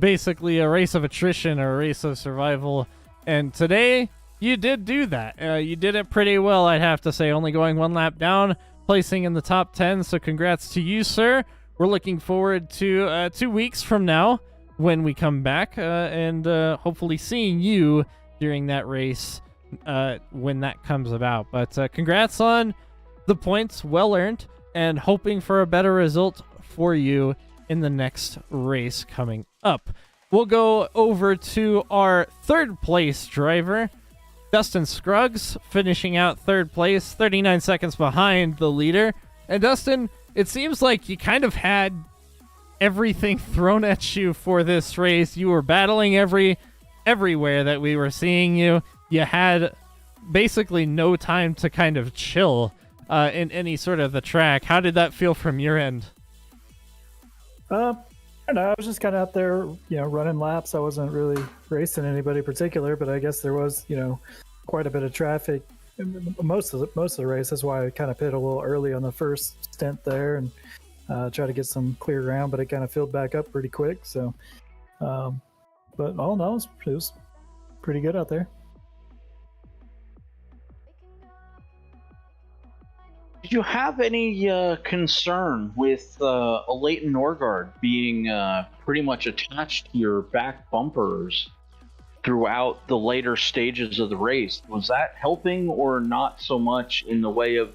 basically a race of attrition or a race of survival. And today you did do that. You did it pretty well, I'd have to say, only going 1 lap down, placing in the top 10. So congrats to you, sir. We're looking forward to 2 weeks from now when we come back and hopefully seeing you during that race when that comes about. But congrats on the points, well earned, and hoping for a better result for you in the next race coming up. We'll go over to our 3rd place driver, Dustin Scruggs, finishing out 3rd place, 39 seconds behind the leader. And Dustin, it seems like you kind of had everything thrown at you for this race. You were battling everywhere that we were seeing you. You had basically no time to kind of chill in any sort of the track. How did that feel from your end? I don't know. I was just kind of out there, running laps. I wasn't really racing anybody particular, but I guess there was, quite a bit of traffic most of the race. That's why I kind of pitted a little early on the first stint there and try to get some clear ground, but it kind of filled back up pretty quick. So, but all in all, it was pretty good out there. Did you have any concern with a Leighton Norgard being pretty much attached to your back bumpers throughout the later stages of the race? Was that helping or not so much in the way of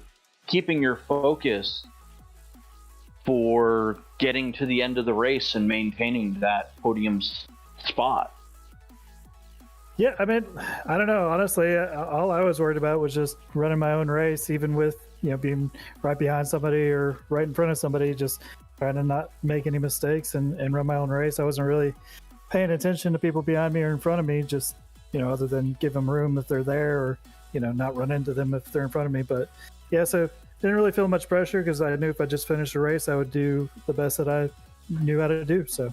keeping your focus for getting to the end of the race and maintaining that podium spot? Yeah, I mean, I don't know. Honestly, all I was worried about was just running my own race, even with, being right behind somebody or right in front of somebody, just trying to not make any mistakes and run my own race. I wasn't really paying attention to people behind me or in front of me, just, other than give them room if they're there or, not run into them if they're in front of me. But yeah, so didn't really feel much pressure because I knew if I just finished the race, I would do the best that I knew how to do. So.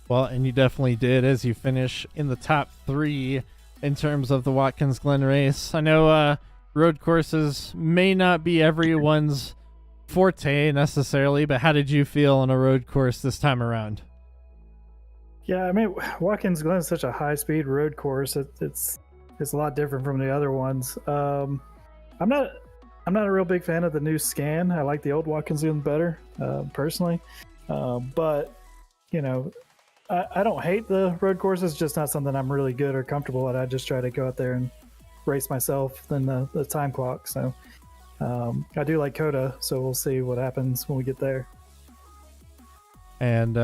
Well, and you definitely did, as you finish in the top 3 in terms of the Watkins Glen race. I know road courses may not be everyone's forte necessarily, but how did you feel on a road course this time around? Yeah, I mean, Watkins Glen is such a high-speed road course. It's a lot different from the other ones. I'm not a real big fan of the new scan. I like the old Watkins Glen better, personally. But I don't hate the road courses, just not something I'm really good or comfortable at. I just try to go out there and race myself than the time clock. So I do like Coda, so we'll see what happens when we get there. And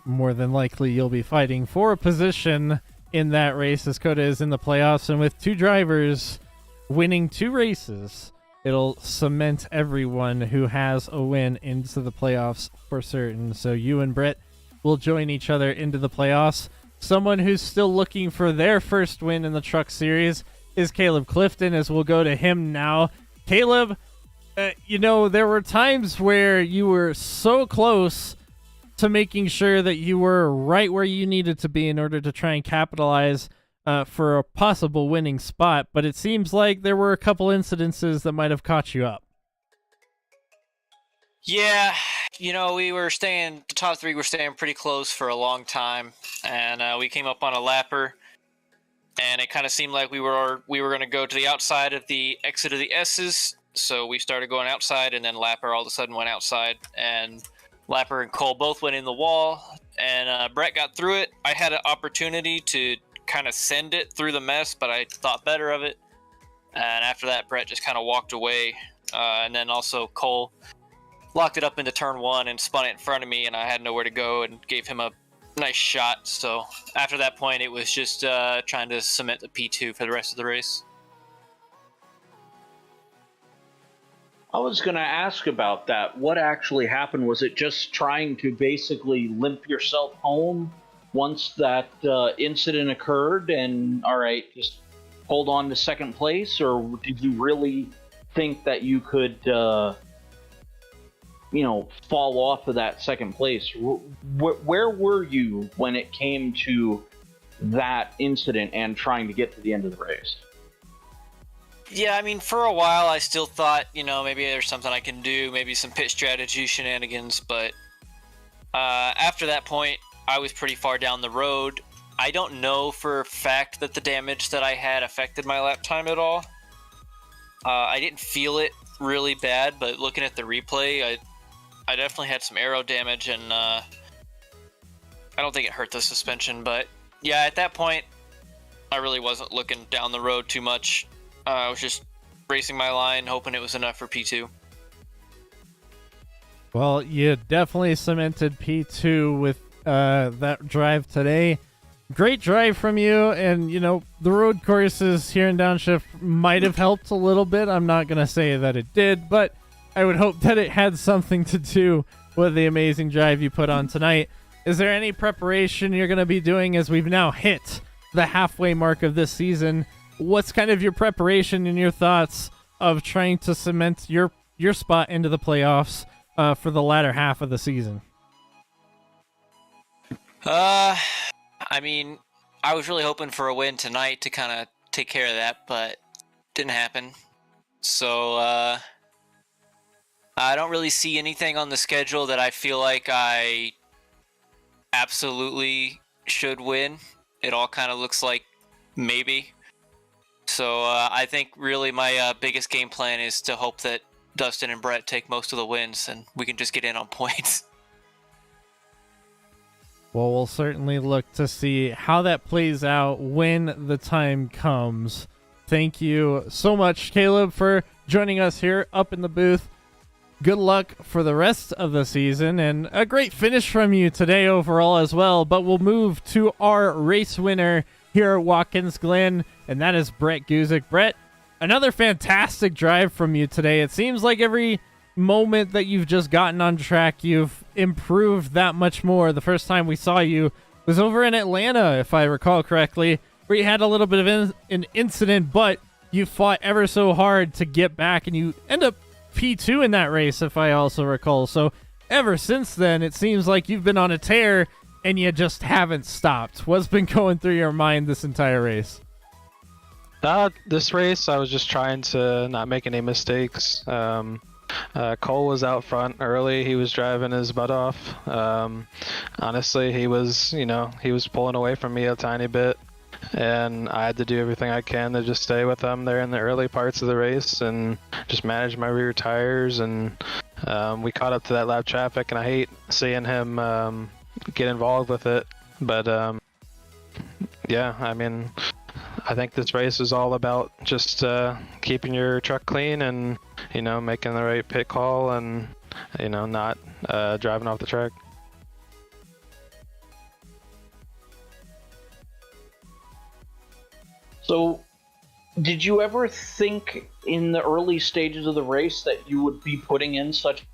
more than likely you'll be fighting for a position in that race as Coda is in the playoffs. And with 2 drivers winning 2 races, it'll cement everyone who has a win into the playoffs for certain. So you and Brett will join each other into the playoffs. Someone who's still looking for their first win in the Truck Series is Caleb Clifton, as we'll go to him now. Caleb, there were times where you were so close to making sure that you were right where you needed to be in order to try and capitalize for a possible winning spot, but it seems like there were a couple incidences that might have caught you up. Yeah, we were the top 3 were staying pretty close for a long time, and we came up on a lapper, and it kind of seemed like we were going to go to the outside of the exit of the S's, so we started going outside, and then Lapper all of a sudden went outside, and Lapper and Cole both went in the wall, and Brett got through it. I had an opportunity to kind of send it through the mess, but I thought better of it, and after that, Brett just kind of walked away, and then also Cole locked it up into turn 1 and spun it in front of me, and I had nowhere to go and gave him a nice shot. So after that point, it was just trying to cement the P2 for the rest of the race. I was going to ask about that. What actually happened? Was it just trying to basically limp yourself home once that incident occurred and, all right, just hold on to second place? Or did you really think that you could, fall off of that second place? Where were you when it came to that incident and trying to get to the end of the race? Yeah, I mean, for a while I still thought, maybe there's something I can do, maybe some pit strategy shenanigans, but after that point, I was pretty far down the road. I don't know for a fact that the damage that I had affected my lap time at all. I didn't feel it really bad, but looking at the replay, I definitely had some aero damage, and I don't think it hurt the suspension, but yeah, at that point, I really wasn't looking down the road too much. I was just racing my line, hoping it was enough for P2. Well, you definitely cemented P2 with that drive today. Great drive from you, and, the road courses here in Downshift might have helped a little bit. I'm not going to say that it did, but I would hope that it had something to do with the amazing drive you put on tonight. Is there any preparation you're going to be doing as we've now hit the halfway mark of this season what's kind of your preparation and your thoughts of trying to cement your spot into the playoffs for the latter half of the season? I mean, I was really hoping for a win tonight to kind of take care of that, but didn't happen. So I don't really see anything on the schedule that I feel like I absolutely should win. It all kind of looks like maybe. So I think really my biggest game plan is to hope that Dustin and Brett take most of the wins and we can just get in on points. Well, we'll certainly look to see how that plays out when the time comes. Thank you so much, Caleb, for joining us here up in the booth. Good luck for the rest of the season, and a great finish from you today overall as well. But we'll move to our race winner here at Watkins Glen, and that is Brett Guzik. Brett, another fantastic drive from you today. It seems like every moment that you've just gotten on track, you've improved that much more. The first time we saw you was over in Atlanta, if I recall correctly, where you had a little bit of an incident, but you fought ever so hard to get back, and you end up P2 in that race, if I also recall. So ever since then, it seems like you've been on a tear, and you just haven't stopped. What's been going through your mind this entire race? This race, I was just trying to not make any mistakes. Cole was out front early. He was driving his butt off. Honestly, he was pulling away from me a tiny bit, and I had to do everything I can to just stay with him there in the early parts of the race and just manage my rear tires. And we caught up to that lap traffic, and I hate seeing him get involved with it. But yeah, I mean, I think this race is all about just keeping your truck clean and, making the right pit call and, not driving off the track. So, did you ever think in the early stages of the race that you would be putting in such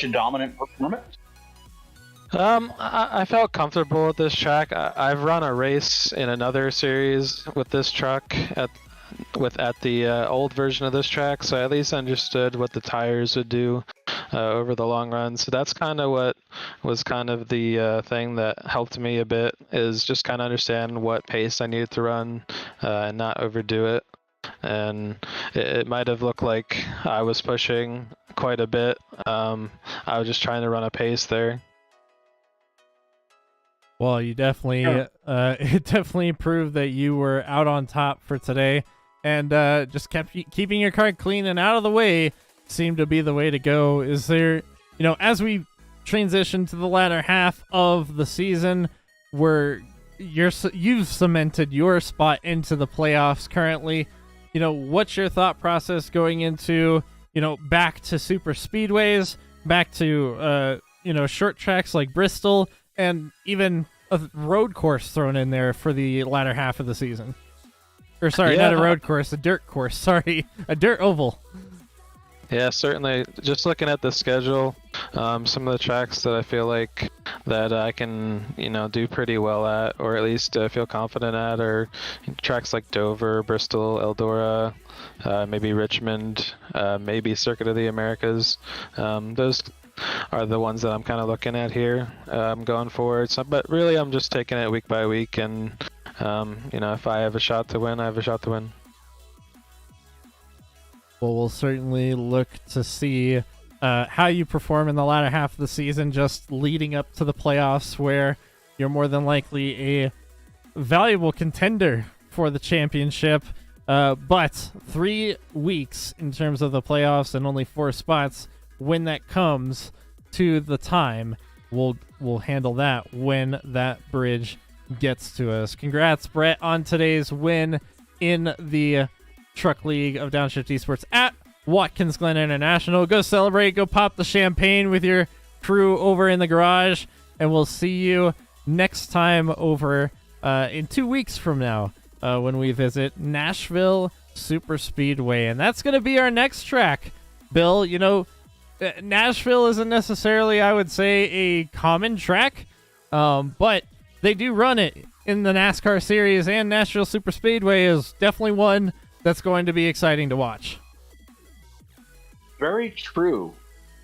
a dominant performance? I felt comfortable with this track. I've run a race in another series with this truck at the old version of this track, so I at least understood what the tires would do over the long run. So that's kind of what was kind of the thing that helped me a bit, is just kind of understand what pace I needed to run and not overdo it. And it might have looked like I was pushing quite a bit. I was just trying to run a pace there. Well, you definitely, it definitely proved that you were out on top for today, and just keeping your car clean and out of the way seemed to be the way to go. Is there, as we transition to the latter half of the season, where you've cemented your spot into the playoffs currently, what's your thought process going into, back to super speedways, back to, short tracks like Bristol, and even a road course thrown in there for the latter half of the season? Or sorry, not a road course, a dirt course. Sorry, a dirt oval. Yeah, certainly. Just looking at the schedule, some of the tracks that I feel like that I can, do pretty well at, or at least feel confident at, are tracks like Dover, Bristol, Eldora, maybe Richmond, maybe Circuit of the Americas. Those are the ones that I'm kind of looking at here going forward. So, but really, I'm just taking it week by week, and if I have a shot to win, I have a shot to win. Well, we'll certainly look to see how you perform in the latter half of the season, just leading up to the playoffs, where you're more than likely a valuable contender for the championship. But 3 weeks in terms of the playoffs and only 4 spots. When that comes to the time, we'll handle that when that bridge gets to us. Congrats, Brett, on today's win in the Truck League of Downshift Esports at Watkins Glen International. Go celebrate, go pop the champagne with your crew over in the garage, and we'll see you next time over in 2 weeks from now when we visit Nashville Super Speedway. And that's going to be our next track. Bill, Nashville isn't necessarily, I would say, a common track, but they do run it in the NASCAR series and Nashville Super Speedway is definitely one that's going to be exciting to watch. Very true.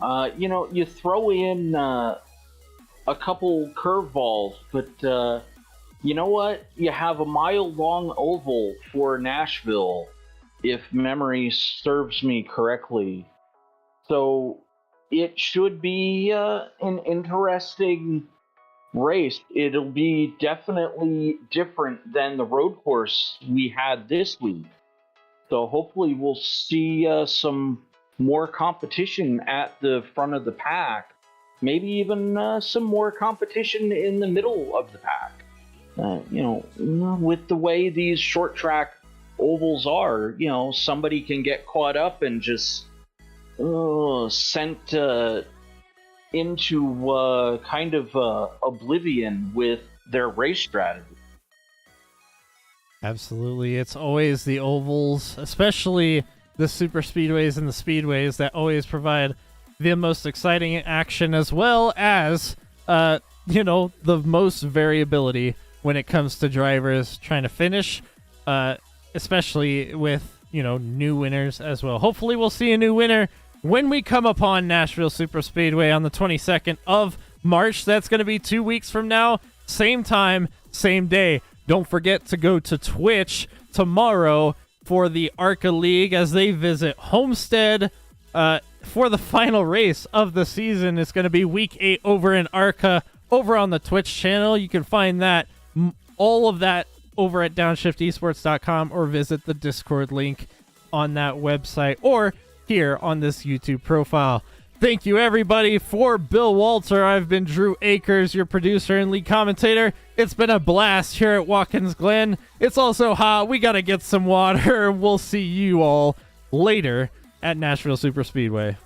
You throw in a couple curveballs, but you know what? You have a mile-long oval for Nashville, if memory serves me correctly. So it should be an interesting race. It'll be definitely different than the road course we had this week. So hopefully we'll see some more competition at the front of the pack. Maybe even some more competition in the middle of the pack. With the way these short track ovals are, somebody can get caught up and just sent into kind of oblivion with their race strategy. Absolutely. It's always the ovals, especially the super speedways and the speedways, that always provide the most exciting action, as well as, the most variability when it comes to drivers trying to finish, especially with, new winners as well. Hopefully we'll see a new winner when we come upon Nashville Super Speedway on the 22nd of March. That's going to be 2 weeks from now. Same time, same day. Don't forget to go to Twitch tomorrow for the ARCA League as they visit Homestead for the final race of the season. It's going to be week 8 over in ARCA over on the Twitch channel. You can find that, all of that, over at downshift-esports.com, or visit the Discord link on that website, or here on this YouTube profile. Thank you, everybody. For Bill Walter, I've been Drew Akers, your producer and lead commentator. It's been a blast here at Watkins Glen. It's also hot. We got to get some water. We'll see you all later at Nashville Super Speedway.